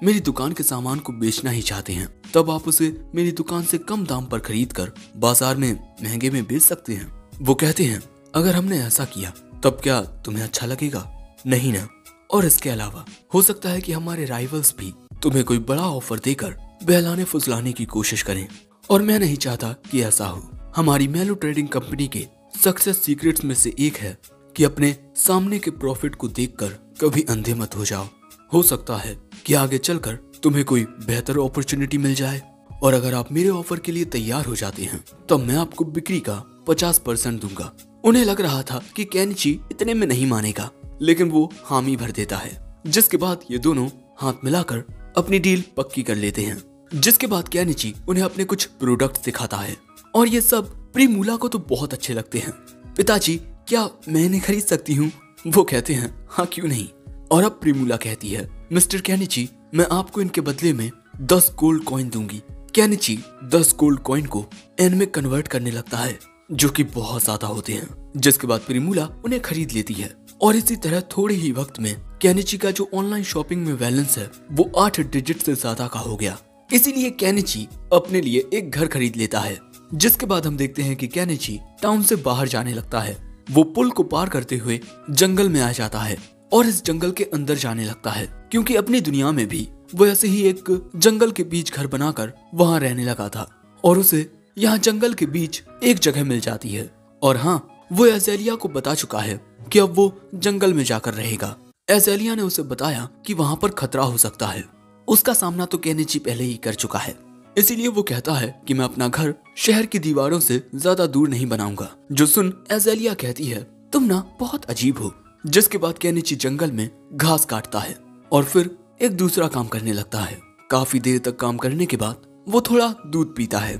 मेरी दुकान के सामान को बेचना ही चाहते हैं तब आप उसे मेरी दुकान से कम दाम पर खरीद कर बाजार में महंगे में बेच सकते हैं। वो कहते हैं, अगर हमने ऐसा किया तब क्या तुम्हें अच्छा लगेगा? नहीं ना। और इसके अलावा हो सकता है कि हमारे राइवल्स भी तुम्हें कोई बड़ा ऑफर देकर बहलाने फुसलाने की कोशिश करें, और मैं नहीं चाहता कि ऐसा हो। हमारी मेलो ट्रेडिंग कंपनी के सक्सेस सीक्रेट्स में से एक है कि अपने सामने के प्रॉफिट को देखकर कभी अंधे मत हो जाओ। हो सकता है कि आगे चलकर तुम्हें कोई बेहतर अपॉर्चुनिटी मिल जाए, और अगर आप मेरे ऑफर के लिए तैयार हो जाते हैं तब मैं आपको बिक्री का 50% दूंगा। उन्हें लग रहा था कि केनिची इतने में नहीं मानेगा, लेकिन वो हामी भर देता है। जिसके बाद ये दोनों हाथ मिलाकर अपनी डील पक्की कर लेते हैं। जिसके बाद केनिची उन्हें अपने कुछ प्रोडक्ट दिखाता है और ये सब प्रिमूला को तो बहुत अच्छे लगते हैं। पिताजी, क्या मैं इन्हें खरीद सकती हूँ? वो कहते हैं, हाँ क्यों नहीं। और अब प्रिमूला कहती है, मिस्टर केनिची, मैं आपको इनके बदले में 10 गोल्ड कॉइन दूंगी। केनिची 10 गोल्ड कॉइन को एन में कन्वर्ट करने लगता है, जो कि बहुत ज्यादा होते हैं। जिसके बाद प्रिमूला उन्हें खरीद लेती है और इसी तरह थोड़े ही वक्त में केनिची का जो ऑनलाइन शॉपिंग में बैलेंस है वो 8 डिजिट से ज्यादा का हो गया। इसीलिए केनिची अपने लिए एक घर खरीद लेता है। जिसके बाद हम देखते हैं कि केनिची टाउन से बाहर जाने लगता है। वो पुल को पार करते हुए जंगल में आ जाता है और इस जंगल के अंदर जाने लगता है, क्योंकि अपनी दुनिया में भी वो ऐसे ही एक जंगल के बीच घर बनाकर वहाँ रहने लगा था और उसे यहाँ जंगल के बीच एक जगह मिल जाती है। और हाँ, वो एज़ेलिया को बता चुका है कि अब वो जंगल में जाकर रहेगा। एज़ेलिया ने उसे बताया कि वहां पर खतरा हो सकता है। उसका सामना तो केनिची पहले ही कर चुका है, इसीलिए वो कहता है कि मैं अपना घर शहर की दीवारों से ज्यादा दूर नहीं बनाऊंगा। जो सुन एज़ेलिया कहती है, तुम ना बहुत अजीब हो। जिसके बाद केनिची जंगल में घास काटता है और फिर एक दूसरा काम करने लगता है। काफी देर तक काम करने के बाद वो थोड़ा दूध पीता है।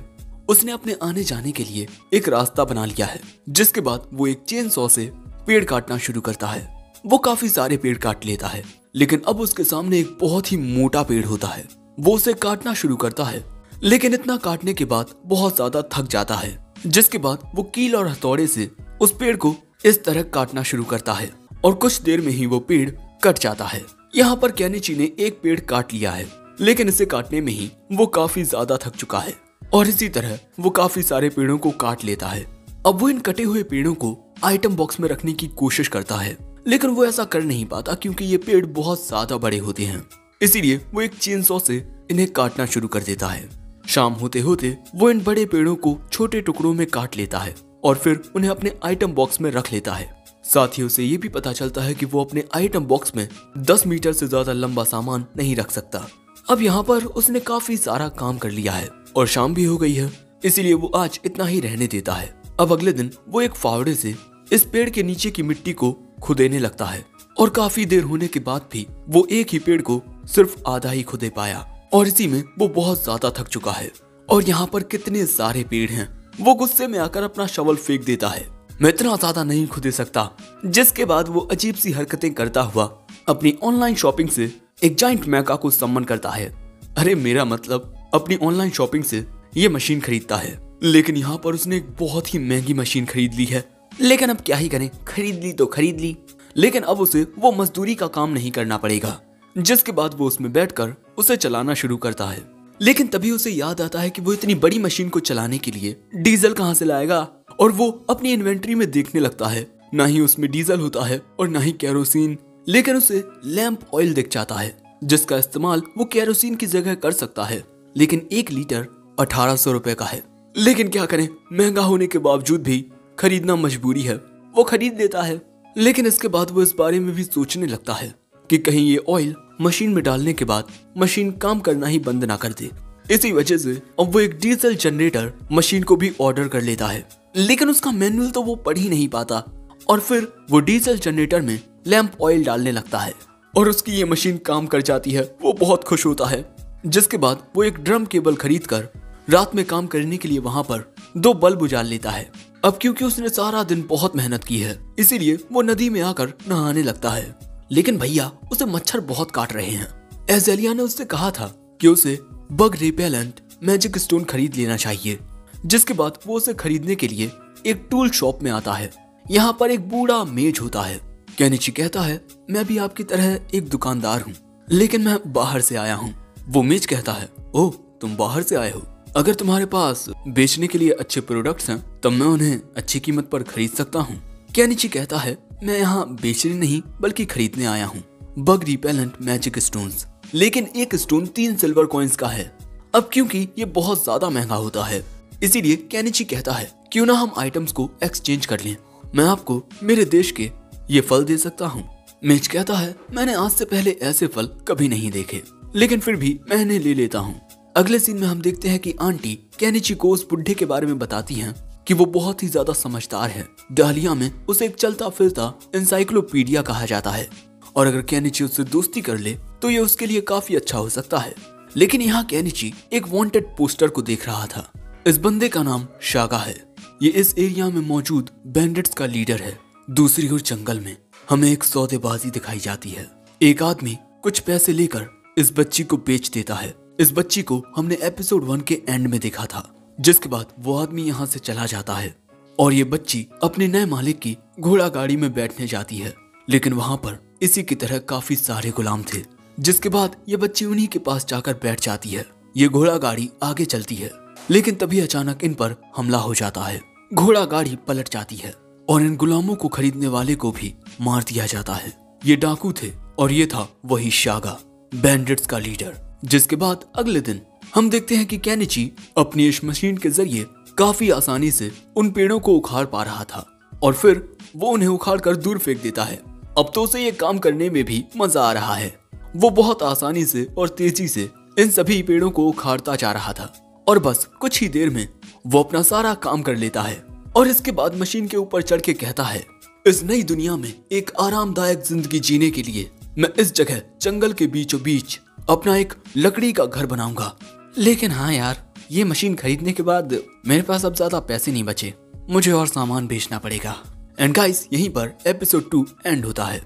उसने अपने आने जाने के लिए एक रास्ता बना लिया है। जिसके बाद वो एक चेन सॉ से पेड़ काटना शुरू करता है। वो काफी सारे पेड़ काट लेता है, लेकिन अब उसके सामने एक बहुत ही मोटा पेड़ होता है। वो उसे काटना शुरू करता है, लेकिन इतना काटने के बाद बहुत ज्यादा थक जाता है। जिसके बाद वो कील और हथौड़े से उस पेड़ को इस तरह काटना शुरू करता है और कुछ देर में ही वो पेड़ कट जाता है। यहाँ पर केनिची ने एक पेड़ काट लिया है, लेकिन इसे काटने में ही वो काफी ज्यादा थक चुका है और इसी तरह वो काफी सारे पेड़ों को काट लेता है। अब वो इन कटे हुए पेड़ों को आइटम बॉक्स में रखने की कोशिश करता है, लेकिन वो ऐसा कर नहीं पाता क्योंकि ये पेड़ बहुत ज्यादा बड़े होते हैं। इसीलिए वो एक चेन सॉ से इन्हें काटना शुरू कर देता है। शाम होते होते वो इन बड़े पेड़ों को छोटे टुकड़ों में काट लेता है और फिर उन्हें अपने आइटम बॉक्स में रख लेता है। साथ ही उसे ये भी पता चलता है कि वो अपने आइटम बॉक्स में 10 मीटर से ज्यादा लंबा सामान नहीं रख सकता। अब यहाँ पर उसने काफी सारा काम कर लिया है और शाम भी हो गई है, इसीलिए वो आज इतना ही रहने देता है। अब अगले दिन वो एक फावड़े से इस पेड़ के नीचे की मिट्टी को खुदेने लगता है और काफी देर होने के बाद भी वो एक ही पेड़ को सिर्फ आधा ही खुदे पाया और इसी में वो बहुत ज्यादा थक चुका है। और यहाँ पर कितने सारे पेड़ हैं। वो गुस्से में आकर अपना शवल फेंक देता है, मैं इतना ज्यादा नहीं खुदे सकता। जिसके बाद वो अजीब सी हरकतें करता हुआ अपनी ऑनलाइन शॉपिंग से एक जाइंट मैका को सम्मन करता है। अरे मेरा मतलब अपनी ऑनलाइन शॉपिंग से ये मशीन खरीदता है, लेकिन यहाँ पर उसने एक बहुत ही महंगी मशीन खरीद ली है। लेकिन अब क्या ही करें, खरीद ली तो खरीद ली, लेकिन अब उसे वो मजदूरी का काम नहीं करना पड़ेगा। जिसके बाद वो उसमें बैठकर उसे चलाना शुरू करता है, लेकिन तभी उसे याद आता है कि वो इतनी बड़ी मशीन को चलाने के लिए डीजल कहाँ से लाएगा। और वो अपनी इन्वेंट्री में देखने लगता है, ना ही उसमें डीजल होता है और ना ही केरोसिन, लेकिन उसे लैंप ऑयल दिख जाता है जिसका इस्तेमाल वो केरोसिन की जगह कर सकता है। लेकिन 1 लीटर 1800 रुपए का है। लेकिन क्या करें, महंगा होने के बावजूद भी खरीदना मजबूरी है। वो खरीद लेता है, लेकिन इसके बाद वो इस बारे में भी सोचने लगता है कि कहीं ये ऑयल मशीन में डालने के बाद मशीन काम करना ही बंद ना कर दे। इसी वजह से अब वो एक डीजल जनरेटर मशीन को भी ऑर्डर कर लेता है, लेकिन उसका मैनुअल तो वो पढ़ ही नहीं पाता और फिर वो डीजल जनरेटर में लैंप ऑयल डालने लगता है और उसकी ये मशीन काम कर जाती है। वो बहुत खुश होता है। जिसके बाद वो एक ड्रम केबल खरीद कर रात में काम करने के लिए वहां पर 2 बल्ब उजाल लेता है। अब क्योंकि उसने सारा दिन बहुत मेहनत की है, इसीलिए वो नदी में आकर नहाने लगता है। लेकिन भैया उसे मच्छर बहुत काट रहे हैं। एज़ेलिया ने उससे कहा था कि उसे बग रिपेलेंट मैजिक स्टोन खरीद लेना चाहिए। जिसके बाद वो उसे खरीदने के लिए एक टूल शॉप में आता है। यहाँ पर एक बूढ़ा मेज होता है। केनिची कहता है, मैं भी आपकी तरह एक दुकानदार हूँ, लेकिन मैं बाहर से आया हूँ। वो मेज कहता है, ओह तुम बाहर से आए हो, अगर तुम्हारे पास बेचने के लिए अच्छे प्रोडक्ट्स हैं तब मैं उन्हें अच्छी कीमत पर खरीद सकता हूँ। केनिची कहता है, मैं यहाँ बेचने नहीं बल्कि खरीदने आया हूँ बग रिपेलेंट मैजिक स्टोन्स, लेकिन एक स्टोन 3 सिल्वर कॉइन्स का है। अब क्योंकि ये बहुत ज्यादा महंगा होता है, इसीलिए केनिची कहता है, क्यों ना हम आइटम्स को एक्सचेंज कर लें, मैं आपको मेरे देश के ये फल दे सकता हूँ। मेज कहता है, मैंने आज से पहले ऐसे फल कभी नहीं देखे, लेकिन फिर भी मैं इन्हें ले लेता हूँ। अगले सीन में हम देखते हैं कि आंटी केनिची को उस बुढ़े के बारे में बताती हैं कि वो बहुत ही ज्यादा समझदार है। डालिया में उसे एक चलता फिरता एनसाइक्लोपीडिया कहा जाता है और अगर केनिची उससे दोस्ती कर ले तो ये उसके लिए काफी अच्छा हो सकता है। लेकिन यहाँ केनिची एक वांटेड पोस्टर को देख रहा था। इस बंदे का नाम शागा है। ये इस एरिया में मौजूद बैंडिट्स का लीडर है। दूसरी ओर जंगल में हमें एक सौदेबाजी दिखाई जाती है। एक आदमी कुछ पैसे लेकर इस बच्ची को बेच देता है। इस बच्ची को हमने एपिसोड 1 के एंड में देखा था, जिसके बाद वो आदमी यहाँ से चला जाता है और ये बच्ची अपने नए मालिक की घोड़ा गाड़ी में बैठने जाती है। लेकिन वहां पर इसी की तरह काफी सारे गुलाम थे। जिसके बाद ये बच्ची उन्हीं के पास जाकर बैठ जाती है। ये घोड़ा गाड़ी आगे चलती है, लेकिन तभी अचानक इन पर हमला हो जाता है। घोड़ा गाड़ी पलट जाती है और इन गुलामों को खरीदने वाले को भी मार दिया जाता है। ये डाकू थे और ये था वही शागा, बैंडिट्स का लीडर। जिसके बाद अगले दिन हम देखते हैं कि केनिची अपनी इस मशीन के जरिए काफी आसानी से उन पेड़ों को उखाड़ पा रहा था और फिर वो उन्हें उखाड़ कर दूर फेंक देता है अब तो उसे ये काम करने में भी मजा आ रहा है। वो बहुत आसानी से और तेजी से इन सभी पेड़ों को उखाड़ता जा रहा था और बस कुछ ही देर में वो अपना सारा काम कर लेता है और इसके बाद मशीन के ऊपर चढ़ के कहता है, इस नई दुनिया में एक आरामदायक जिंदगी जीने के लिए मैं इस जगह जंगल के बीचों बीच अपना एक लकड़ी का घर बनाऊंगा। लेकिन हाँ यार, ये मशीन खरीदने के बाद मेरे पास अब ज्यादा पैसे नहीं बचे, मुझे और सामान बेचना पड़ेगा। एंड गाइस, यहीं पर एपिसोड 2 एंड होता है।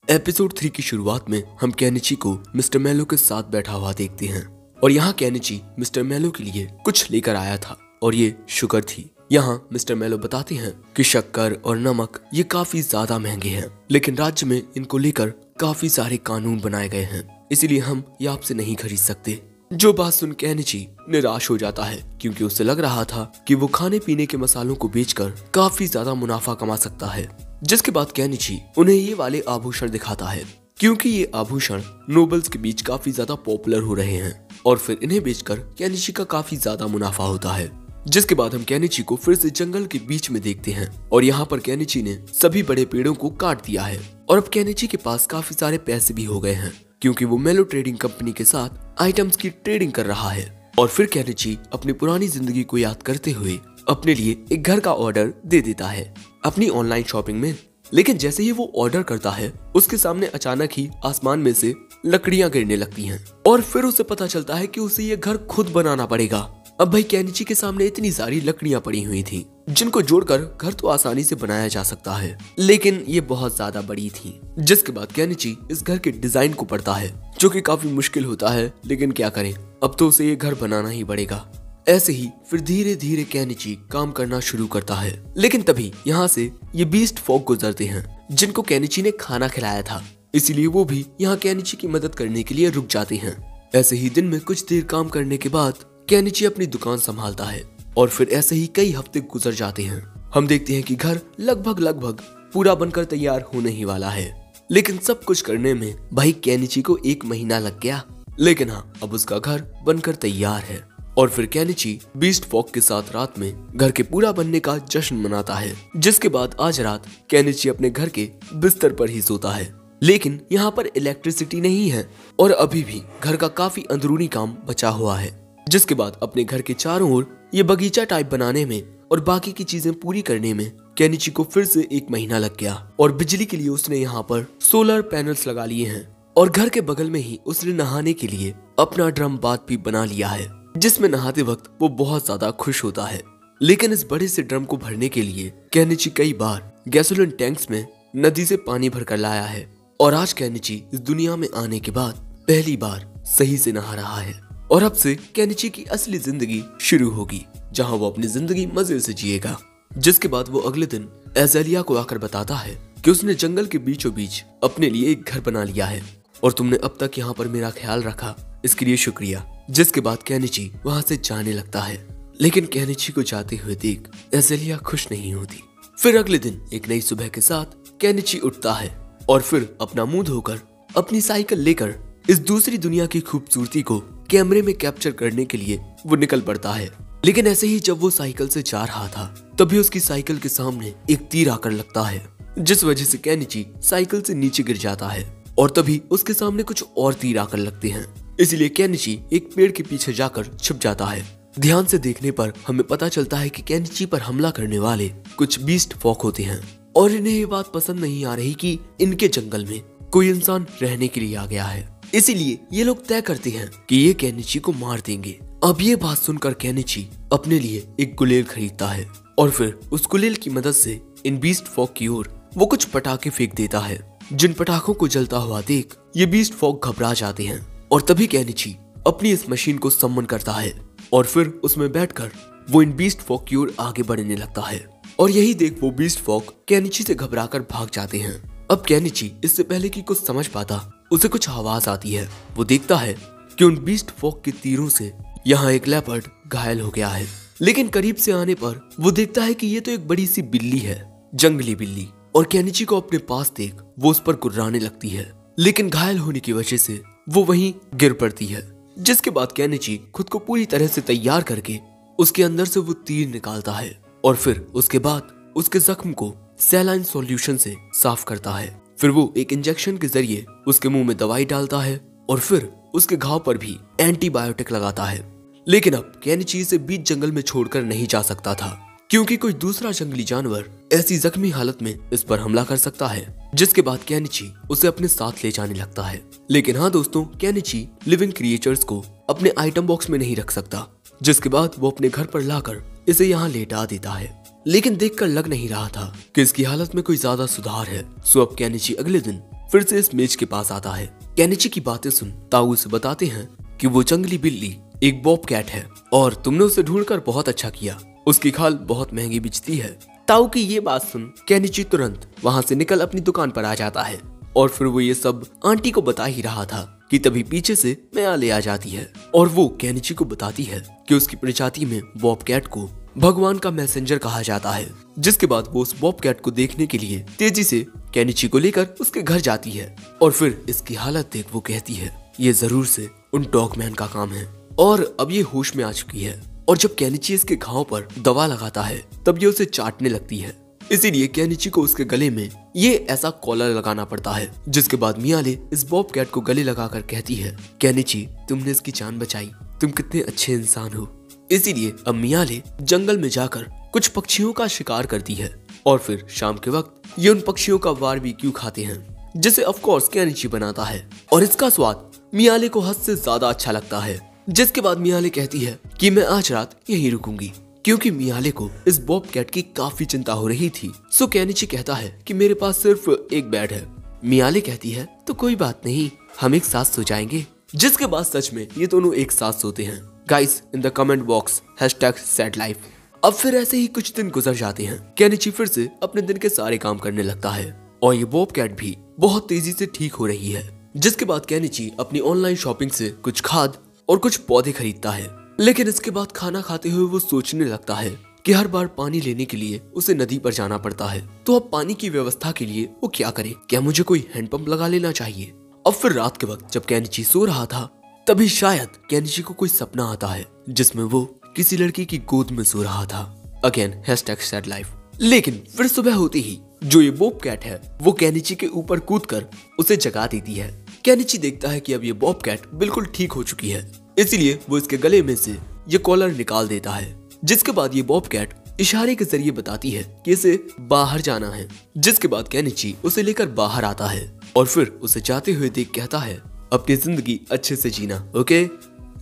एपिसोड 3 की शुरुआत में हम केनिची को मिस्टर मेलो के साथ बैठा हुआ देखते हैं और यहाँ केनिची मिस्टर मेलो के लिए कुछ लेकर आया था और ये शुगर थी। यहाँ मिस्टर मेलो बताते हैं कि शक्कर और नमक ये काफी ज्यादा महंगे हैं, लेकिन राज्य में इनको लेकर काफी सारे कानून बनाए गए हैं, इसीलिए हम ये आपसे नहीं खरीद सकते। जो बात सुन केनिची निराश हो जाता है क्योंकि उसे लग रहा था कि वो खाने पीने के मसालों को बेचकर काफी ज्यादा मुनाफा कमा सकता है। जिसके बाद केनिची उन्हें ये वाले आभूषण दिखाता है क्योंकि ये आभूषण नोबल्स के बीच काफी ज्यादा पॉपुलर हो रहे हैं और फिर इन्हें बेचकर केनिची का काफी ज्यादा मुनाफा होता है। जिसके बाद हम केनिची को फिर से जंगल के बीच में देखते हैं और यहाँ पर केनिची ने सभी बड़े पेड़ों को काट दिया है और अब केनिची के पास काफी सारे पैसे भी हो गए हैं क्योंकि वो मेलो ट्रेडिंग कंपनी के साथ आइटम्स की ट्रेडिंग कर रहा है। और फिर केनिची अपनी पुरानी जिंदगी को याद करते हुए अपने लिए एक घर का ऑर्डर दे देता है अपनी ऑनलाइन शॉपिंग में। लेकिन जैसे ही वो ऑर्डर करता है उसके सामने अचानक ही आसमान में से लकड़ियां गिरने लगती हैं और फिर उसे पता चलता है कि उसे ये घर खुद बनाना पड़ेगा। अब भाई केनिची के सामने इतनी सारी लकड़ियां पड़ी हुई थी जिनको जोड़कर घर तो आसानी से बनाया जा सकता है, लेकिन ये बहुत ज्यादा बड़ी थी। जिसके बाद केनिची इस घर के डिजाइन को पढ़ता है जो कि काफी मुश्किल होता है, लेकिन क्या करें, अब तो उसे ये घर बनाना ही पड़ेगा। ऐसे ही फिर धीरे धीरे केनिची काम करना शुरू करता है। लेकिन तभी यहाँ से ये बीस्ट फॉग गुजरते हैं जिनको केनिची ने खाना खिलाया था, इसीलिए वो भी यहाँ केनिची की मदद करने के लिए रुक जाते हैं। ऐसे ही दिन में कुछ देर काम करने के बाद केनिची अपनी दुकान संभालता है और फिर ऐसे ही कई हफ्ते गुजर जाते हैं। हम देखते हैं कि घर लगभग पूरा बनकर तैयार होने ही वाला है, लेकिन सब कुछ करने में भाई केनिची को 1 महीना लग गया। लेकिन हाँ, अब उसका घर बनकर तैयार है और फिर केनिची बीस्ट फॉग के साथ रात में घर के पूरा बनने का जश्न मनाता है। जिसके बाद आज रात केनिची अपने घर के बिस्तर पर ही सोता है, लेकिन यहाँ पर इलेक्ट्रिसिटी नहीं है और अभी भी घर का काफी अंदरूनी काम बचा हुआ है। जिसके बाद अपने घर के चारों ओर ये बगीचा टाइप बनाने में और बाकी की चीजें पूरी करने में केनिची को फिर से 1 महीना लग गया और बिजली के लिए उसने यहाँ पर सोलर पैनल्स लगा लिए हैं और घर के बगल में ही उसने नहाने के लिए अपना ड्रम बाथ भी बना लिया है, जिसमें नहाते वक्त वो बहुत ज्यादा खुश होता है। लेकिन इस बड़े से ड्रम को भरने के लिए केनिची कई बार गैसोलीन टैंक्स में नदी से पानी भरकर लाया है और आज केनिची इस दुनिया में आने के बाद पहली बार सही से नहा रहा है और अब से केनिची की असली जिंदगी शुरू होगी जहां वो अपनी जिंदगी मजे से जिएगा। जिसके बाद वो अगले दिन एज़ेलिया को आकर बताता है कि उसने जंगल के बीचों बीच अपने लिए एक घर बना लिया है और तुमने अब तक यहाँ पर मेरा ख्याल रखा, इसके लिए शुक्रिया। जिसके बाद केनिची वहाँ से जाने लगता है, लेकिन केनिची को जाते हुए देख एज़ेलिया खुश नहीं होती। फिर अगले दिन एक नई सुबह के साथ केनिची उठता है और फिर अपना मुंह धोकर अपनी साइकिल लेकर इस दूसरी दुनिया की खूबसूरती को कैमरे में कैप्चर करने के लिए वो निकल पड़ता है। लेकिन ऐसे ही जब वो साइकिल से जा रहा था तभी उसकी साइकिल के सामने एक तीर आकर लगता है, जिस वजह से केनिची साइकिल से नीचे गिर जाता है और तभी उसके सामने कुछ और तीर आकर लगते हैं। इसलिए केनिची एक पेड़ के पीछे जाकर छुप जाता है। ध्यान से देखने पर हमें पता चलता है कि केनिची पर हमला करने वाले कुछ बीस्ट फॉग होते हैं और इन्हें ये बात पसंद नहीं आ रही कि इनके जंगल में कोई इंसान रहने के लिए आ गया है, इसीलिए ये लोग तय करते हैं कि ये केनिची को मार देंगे। अब ये बात सुनकर केनिची अपने लिए एक गुलेल खरीदता है और फिर उस गुलेल की मदद से इन बीस्ट फॉग की ओर वो कुछ पटाखे फेंक देता है, जिन पटाखों को जलता हुआ देख ये बीस्ट फॉग घबरा जाते हैं और तभी केनिची अपनी इस मशीन को सम्मन करता है और फिर उसमें बैठकर वो इन बीस्ट फॉग की ओर आगे बढ़ने लगता है और यही देख वो बीस्ट फॉग केनिची से घबराकर भाग जाते हैं। अब केनिची इससे पहले कि कुछ समझ पाता उसे कुछ आवाज आती है। वो देखता है कि उन बीस्ट फॉग के तीरों से यहाँ एक लेपर्ड घायल हो गया है, लेकिन करीब से आने पर वो देखता है कि ये तो एक बड़ी सी बिल्ली है, जंगली बिल्ली, और केनिची को अपने पास देख वो उस पर गुर्राने लगती है, लेकिन घायल होने की वजह से वो वहीं गिर पड़ती है। जिसके बाद केनिची खुद को पूरी तरह से तैयार करके उसके अंदर से वो तीर निकालता है और फिर उसके बाद उसके जख्म को सैलाइन सॉल्यूशन से साफ करता है। फिर वो एक इंजेक्शन के जरिए उसके मुंह में दवाई डालता है और फिर उसके घाव पर भी एंटीबायोटिक लगाता है। लेकिन अब केनिची इसे बीच जंगल में छोड़कर नहीं जा सकता था, क्योंकि कोई दूसरा जंगली जानवर ऐसी जख्मी हालत में इस पर हमला कर सकता है, जिसके बाद केनिची उसे अपने साथ ले जाने लगता है। लेकिन हाँ दोस्तों, केनिची लिविंग क्रिएचर्स को अपने आइटम बॉक्स में नहीं रख सकता, जिसके बाद वो अपने घर पर लाकर इसे यहाँ लेटा देता है। लेकिन देखकर लग नहीं रहा था कि इसकी हालत में कोई ज्यादा सुधार है। सो अब केनिची अगले दिन फिर से इस मेज के पास आता है। केनिची की बातें सुन ताऊ उसे बताते हैं कि वो जंगली बिल्ली एक बॉबकैट है और तुमने उसे ढूंढकर बहुत अच्छा किया, उसकी खाल बहुत महंगी बिकती है। ताऊ की ये बात सुन केनिची तुरंत वहाँ से निकल अपनी दुकान पर आ जाता है और फिर वो ये सब आंटी को बता ही रहा था कि तभी पीछे से मियाले आ जाती है और वो केनिची को बताती है कि उसकी प्रजाति में बॉबकैट को भगवान का मैसेंजर कहा जाता है। जिसके बाद वो उस बॉबकैट को देखने के लिए तेजी से केनिची को लेकर उसके घर जाती है और फिर इसकी हालत देख वो कहती है ये जरूर से उन डॉगमैन का काम है और अब ये होश में आ चुकी है। और जब केनिची इसके घाव पर दवा लगाता है तब ये उसे चाटने लगती है। इसीलिए केनिची को उसके गले में ये ऐसा कॉलर लगाना पड़ता है। जिसके बाद मियाले इस बॉबकैट को गले लगाकर कहती है केनिची तुमने इसकी जान बचाई, तुम कितने अच्छे इंसान हो। इसीलिए अब मियाले जंगल में जाकर कुछ पक्षियों का शिकार करती है और फिर शाम के वक्त ये उन पक्षियों का बारबेक्यू खाते हैं, जिसे ऑफ कोर्स केनिची बनाता है और इसका स्वाद मियाले को हद से ज्यादा अच्छा लगता है। जिसके बाद मियाले कहती है कि मैं आज रात यहीं रुकूंगी, क्योंकि मियाले को इस बॉबकैट की काफी चिंता हो रही थी। सो केनिची कहता है कि मेरे पास सिर्फ एक बेड है। मियाले कहती है तो कोई बात नहीं, हम एक साथ सो जाएंगे। जिसके बाद सच में ये दोनों एक साथ सोते हैं। Guys in the comment box #sadlife। अब फिर ऐसे ही कुछ दिन गुजर जाते हैं। केनिची फिर से अपने दिन के सारे काम करने लगता है और ये बॉबकैट भी बहुत तेजी से ठीक हो रही है। जिसके बाद केनिची अपनी ऑनलाइन शॉपिंग से कुछ खाद और कुछ पौधे खरीदता है। लेकिन इसके बाद खाना खाते हुए वो सोचने लगता है कि हर बार पानी लेने के लिए उसे नदी पर जाना पड़ता है, तो अब पानी की व्यवस्था के लिए वो क्या करे? क्या मुझे कोई हैंडपंप लगा लेना चाहिए? अब फिर रात के वक्त जब केनिची सो रहा था तभी शायद केनिची को कोई सपना आता है जिसमें वो किसी लड़की की गोद में सो रहा था। Again #sadlife। लेकिन फिर सुबह होते ही जो ये बॉबकैट है वो केनिची के ऊपर कूदकर उसे जगा देती है। केनिची देखता है कि अब ये बॉबकैट बिल्कुल ठीक हो चुकी है, इसलिए वो इसके गले में से ये कॉलर निकाल देता है। जिसके बाद ये बॉबकैट इशारे के जरिए बताती है कि इसे बाहर जाना है। जिसके बाद केनिची उसे लेकर बाहर आता है और फिर उसे जाते हुए देख कहता है अपनी जिंदगी अच्छे से जीना, ओके।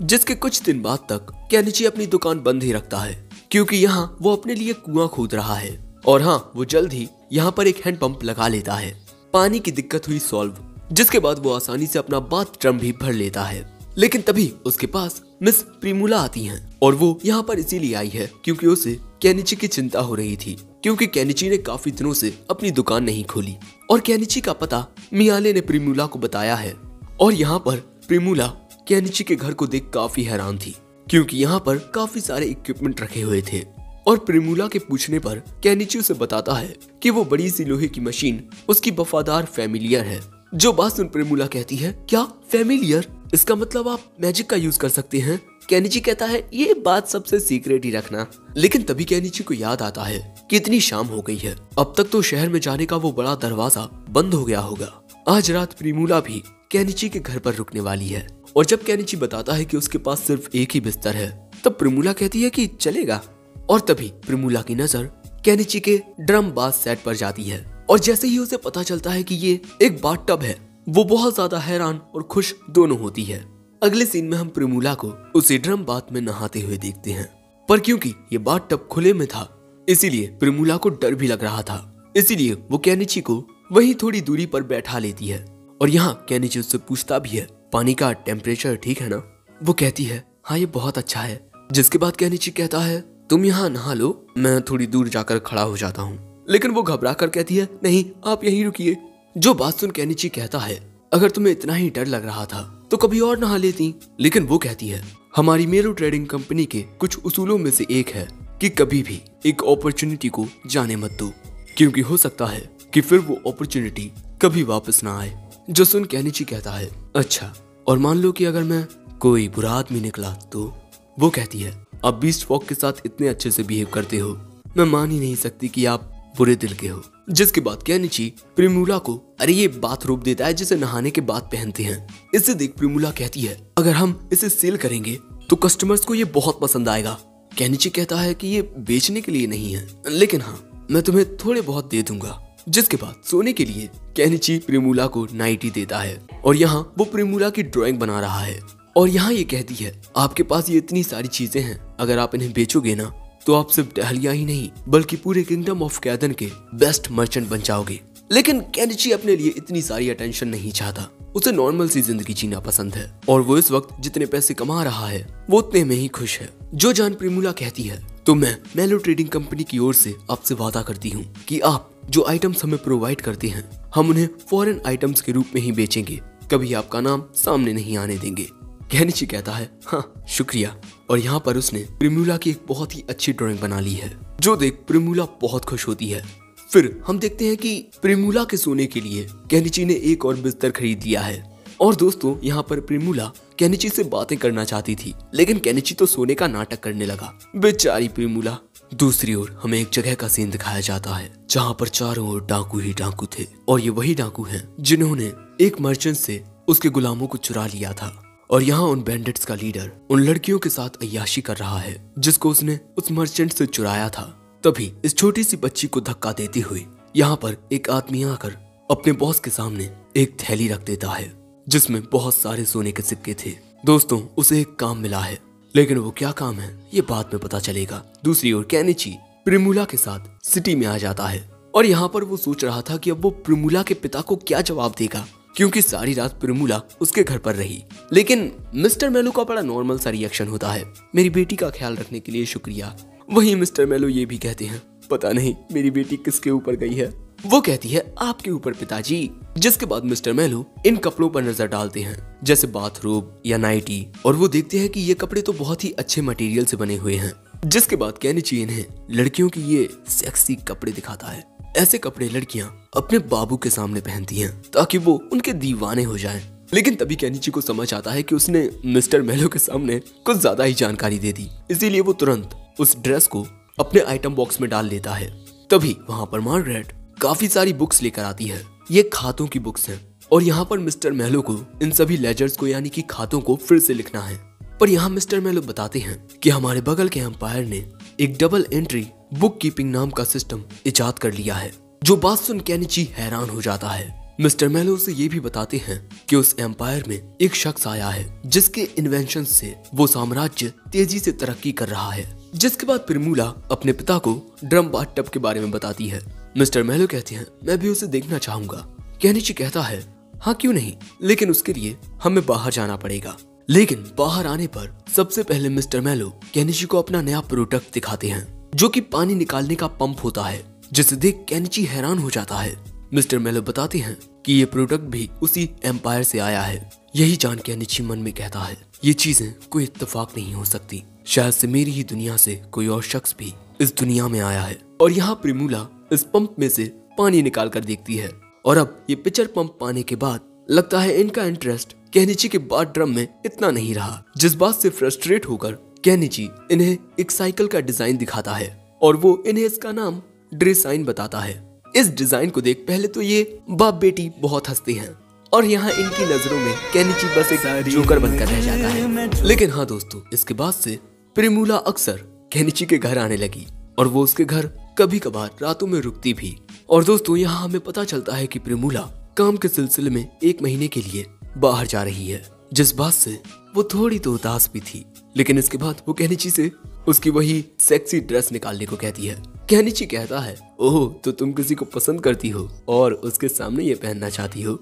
जिसके कुछ दिन बाद तक केनिची अपनी दुकान बंद ही रखता है, क्योंकि यहाँ वो अपने लिए कुआं खोद रहा है और हाँ वो जल्द ही यहाँ पर एक हैंडपंप लगा लेता है। पानी की दिक्कत हुई सॉल्व। जिसके बाद वो आसानी से अपना बाथ ड्रम भी भर लेता है। लेकिन तभी उसके पास मिस प्रिमूला आती हैं और वो यहाँ पर इसीलिए आई है क्योंकि उसे केनिची की चिंता हो रही थी, क्योंकि केनिची ने काफी दिनों से अपनी दुकान नहीं खोली और केनिची का पता मियाले ने प्रिमूला को बताया है। और यहाँ पर प्रिमूला केनिची के घर को देख काफी हैरान थी, क्योंकि यहाँ पर काफी सारे इक्विपमेंट रखे हुए थे। और प्रिमूला के पूछने पर केनिची उसे बताता है कि वो बड़ी सी लोहे की मशीन उसकी वफादार फैमिलियर है। जो बात सुन प्रिमूला कहती है क्या फैमिलियर? इसका मतलब आप मैजिक का यूज कर सकते हैं? केनिची कहता है ये बात सबसे सीक्रेट ही रखना। लेकिन तभी केनिची को याद आता है कि इतनी शाम हो गई है, अब तक तो शहर में जाने का वो बड़ा दरवाजा बंद हो गया होगा। आज रात प्रिमूला भी केनिची के घर पर रुकने वाली है। और जब केनिची बताता है कि उसके पास सिर्फ एक ही बिस्तर है, तब प्रिमूला कहती है कि चलेगा। और तभी प्रिमूला की नजर केनिची के ड्रम बाथ सेट पर जाती है और जैसे ही उसे पता चलता है कि ये एक बाथ टब है, वो बहुत ज्यादा हैरान और खुश दोनों होती है। अगले सीन में हम प्रिमूला को उसे ड्रम बाथ में नहाते हुए देखते हैं, पर क्योंकि ये बाथ टब खुले में था इसीलिए प्रिमूला को डर भी लग रहा था। इसीलिए वो केनिची को वहीं थोड़ी दूरी पर बैठा लेती है और यहाँ केनिची उससे पूछता भी है पानी का टेम्परेचर ठीक है ना? वो कहती है हाँ ये बहुत अच्छा है। जिसके बाद केनिची कहता है तुम यहाँ नहा लो, मैं थोड़ी दूर जाकर खड़ा हो जाता हूँ। लेकिन वो घबरा कर कहती है नहीं आप यहीं रुकिए। जो बात सुन केनिची कहता है अगर तुम्हें इतना ही डर लग रहा था तो कभी और नहा लेती। लेकिन वो कहती है हमारी मेरू ट्रेडिंग कंपनी के कुछ उसूलों में से एक है कि कभी भी एक अपॉर्चुनिटी को जाने मत दो, क्योंकि हो सकता है कि फिर वो अपॉर्चुनिटी कभी वापस ना आए। जो सुन केनिची कहता है अच्छा, और मान लो कि अगर मैं कोई बुरा आदमी निकला तो? वो कहती है आप बीस्ट फॉग के साथ इतने अच्छे से बिहेव करते हो, मैं मान ही नहीं सकती कि आप बुरे दिल के हो। जिसके बाद केनिची प्रिमूला को अरे ये बाथरोब देता है जिसे नहाने के बाद पहनते हैं। इसे देख प्रिमूला कहती है अगर हम इसे सेल करेंगे तो कस्टमर्स को ये बहुत पसंद आएगा। केनिची कहता है कि ये बेचने के लिए नहीं है, लेकिन हाँ मैं तुम्हें थोड़े बहुत दे दूंगा। जिसके बाद सोने के लिए केनिची प्रिमूला को नाइटी देता है और यहाँ वो प्रिमूला की ड्राइंग बना रहा है। और यहाँ ये कहती है आपके पास ये इतनी सारी चीजें हैं, अगर आप इन्हें बेचोगे ना तो आप सिर्फ टहलिया ही नहीं बल्कि पूरे किंगडम ऑफ कैदन के बेस्ट मर्चेंट बन जाओगे। लेकिन केनिची अपने लिए इतनी सारी अटेंशन नहीं चाहता, उसे नॉर्मल सी जिंदगी जीना पसंद है और वो इस वक्त जितने पैसे कमा रहा है वो उतने में ही खुश है। जो जान प्रिमूला कहती है तो मैं मेलो ट्रेडिंग कंपनी की ओर से आपसे वादा करती हूँ कि आप जो आइटम्स हमें प्रोवाइड करते हैं हम उन्हें फॉरेन आइटम्स के रूप में ही बेचेंगे, कभी आपका नाम सामने नहीं आने देंगे। केनिची कहता है हाँ शुक्रिया, और यहाँ पर उसने प्रिमूला की एक बहुत ही अच्छी ड्राइंग बना ली है। जो देख प्रिमूला बहुत खुश होती है। फिर हम देखते हैं कि प्रिमूला के सोने के लिए केनिची ने एक और बिस्तर खरीद लिया है। और दोस्तों यहाँ पर प्रिमूला केनिची से बातें करना चाहती थी, लेकिन केनिची तो सोने का नाटक करने लगा। बेचारी प्रिमूला। दूसरी ओर हमें एक जगह का सीन दिखाया जाता है जहाँ पर चारों ओर डाकू ही डाकू थे, और ये वही डाकू हैं जिन्होंने एक मर्चेंट से उसके गुलामों को चुरा लिया था। और यहाँ उन बैंडिट्स का लीडर उन लड़कियों के साथ अय्याशी कर रहा है जिसको उसने उस मर्चेंट से चुराया था। तभी इस छोटी सी बच्ची को धक्का देते हुए यहाँ पर एक आदमी आकर अपने बॉस के सामने एक थैली रख देता है जिसमें बहुत सारे सोने के सिक्के थे। दोस्तों उसे एक काम मिला है, लेकिन वो क्या काम है ये बाद में पता चलेगा। दूसरी ओर केनिची प्रिमूला के साथ सिटी में आ जाता है और यहाँ पर वो सोच रहा था कि अब वो प्रिमूला के पिता को क्या जवाब देगा, क्योंकि सारी रात प्रिमूला उसके घर पर रही। लेकिन मिस्टर मेलो का बड़ा नॉर्मल सा रिएक्शन होता है, मेरी बेटी का ख्याल रखने के लिए शुक्रिया। वहीं मिस्टर मेलो ये भी कहते हैं पता नहीं मेरी बेटी किसके ऊपर गई है। वो कहती है आपके ऊपर पिताजी। जिसके बाद मिस्टर मेलो इन कपड़ों पर नजर डालते हैं जैसे बाथरोब या नाइटी, और वो देखते हैं कि ये कपड़े तो बहुत ही अच्छे मटेरियल से बने हुए हैं। जिसके बाद केनिची इन्हें लड़कियों की ये सेक्सी कपड़े दिखाता है। ऐसे कपड़े लड़कियां अपने बाबू के सामने पहनती हैं ताकि वो उनके दीवाने हो जाएं। लेकिन तभी केनिची को समझ आता है कि उसने मिस्टर मेलो के सामने कुछ ज्यादा ही जानकारी दे दी, इसीलिए वो तुरंत उस ड्रेस को अपने आइटम बॉक्स में डाल लेता है। तभी वहाँ पर मार्गरेट काफी सारी बुक्स लेकर आती है। ये खातों की बुक्स हैं और यहाँ पर मिस्टर मेलो को इन सभी लेजर्स को यानी कि खातों को फिर से लिखना है। पर यहाँ मिस्टर मेलो बताते हैं कि हमारे बगल के एम्पायर ने एक डबल एंट्री बुक कीपिंग नाम का सिस्टम इजाद कर लिया है। जो बात सुन केनिची हैरान हो जाता है। मिस्टर मेलो से ये भी बताते हैं कि उस एम्पायर में एक शख्स आया है जिसके इन्वेंशन से वो साम्राज्य तेजी से तरक्की कर रहा है। जिसके बाद प्रिमूला अपने पिता को ड्रम बाथटब के बारे में बताती है। मिस्टर मेलो कहते हैं मैं भी उसे देखना चाहूंगा। केनिची कहता है हाँ क्यों नहीं, लेकिन उसके लिए हमें बाहर जाना पड़ेगा। लेकिन बाहर आने पर सबसे पहले मिस्टर मेलो केनिची को अपना नया प्रोडक्ट दिखाते हैं जो कि पानी निकालने का पंप होता है, जिसे देख केनिची हैरान हो जाता है। मिस्टर मेलो बताते हैं कि ये प्रोडक्ट भी उसी एम्पायर से आया है। यही जान केनिची मन में कहता है ये चीजें कोई इत्तेफाक नहीं हो सकती, शायद से मेरी ही दुनिया से कोई और शख्स भी इस दुनिया में आया है। और यहाँ प्रिमूला इस पंप में से पानी निकाल कर देखती है और अब ये पिक्चर पंप पाने के बाद लगता है इनका इंटरेस्ट केनिची के बाथ ड्रम में इतना नहीं रहा, जिस बात से फ्रस्ट्रेट होकर केनिची इन्हें एक साइकिल का डिजाइन दिखाता है और वो इन्हें इसका नाम ड्रेसाइन बताता है। इस डिजाइन को देख पहले तो ये बाप बेटी बहुत हंसते हैं और यहाँ इनकी नजरों में केनिची बस एक जोकर बनकर रह जाता है। लेकिन हाँ दोस्तों, इसके बाद से प्रिमूला अक्सर केनिची के घर आने लगी और वो उसके घर कभी कभार रातों में रुकती भी। और दोस्तों यहाँ हमें पता चलता है कि प्रिमूला काम के सिलसिले में 1 महीने के लिए बाहर जा रही है, जिस बात से वो थोड़ी तो उदास भी थी। लेकिन इसके बाद वो केनिची से उसकी वही सेक्सी ड्रेस निकालने को कहती है। केनिची कहता है ओह तो तुम किसी को पसंद करती हो और उसके सामने ये पहनना चाहती हो।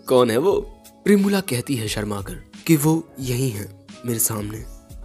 कौन है वो? प्रिमूला कहती है शर्माकर कि वो यही है मेरे सामने।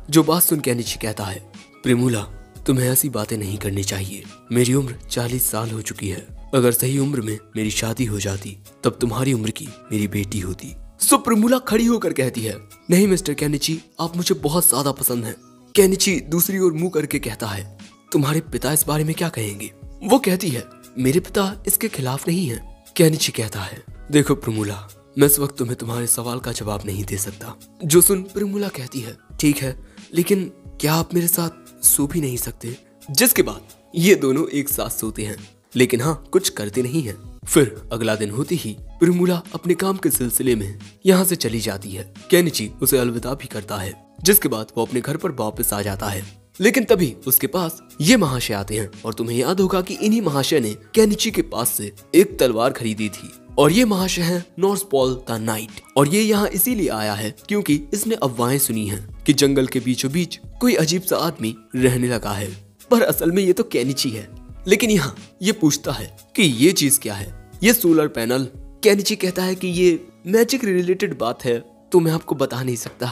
जो बात सुन केनिची कहता है प्रिमूला तुम्हें ऐसी बातें नहीं करनी चाहिए, मेरी उम्र 40 साल हो चुकी है, अगर सही उम्र में मेरी शादी हो जाती तब तुम्हारी उम्र की मेरी बेटी होती। सो प्रिमूला खड़ी होकर कहती है नहीं मिस्टर केनिची, आप मुझे बहुत ज्यादा पसंद हैं। केनिची दूसरी ओर मुंह करके कहता है तुम्हारे पिता इस बारे में क्या कहेंगे? वो कहती है मेरे पिता इसके खिलाफ नहीं है। केनिची कहता है देखो प्रिमूला, मैं इस वक्त तुम्हें तुम्हारे सवाल का जवाब नहीं दे सकता। जो सुन प्रिमूला कहती है ठीक है, लेकिन क्या आप मेरे साथ सो भी नहीं सकते? जिसके बाद ये दोनों एक साथ सोते हैं, लेकिन हाँ कुछ करते नहीं हैं। फिर अगला दिन होते ही प्रिमूला अपने काम के सिलसिले में यहाँ से चली जाती है। केनिची उसे अलविदा भी करता है, जिसके बाद वो अपने घर पर वापस आ जाता है। लेकिन तभी उसके पास ये महाशय आते हैं और तुम्हें याद होगा कि इन्हीं महाशय ने केनिची के पास से एक तलवार खरीदी थी और ये महाशय है नॉर्सपॉल द नाइट। और ये यहाँ इसीलिए आया है क्योंकि इसने अफवाहें सुनी हैं कि जंगल के बीचों बीच कोई अजीब सा आदमी रहने लगा है, पर असल में ये तो केनिची है। लेकिन यहाँ ये पूछता है कि ये चीज क्या है, ये सोलर पैनल। केनिची कहता है कि ये मैजिक रिलेटेड बात है तो मैं आपको बता नहीं सकता,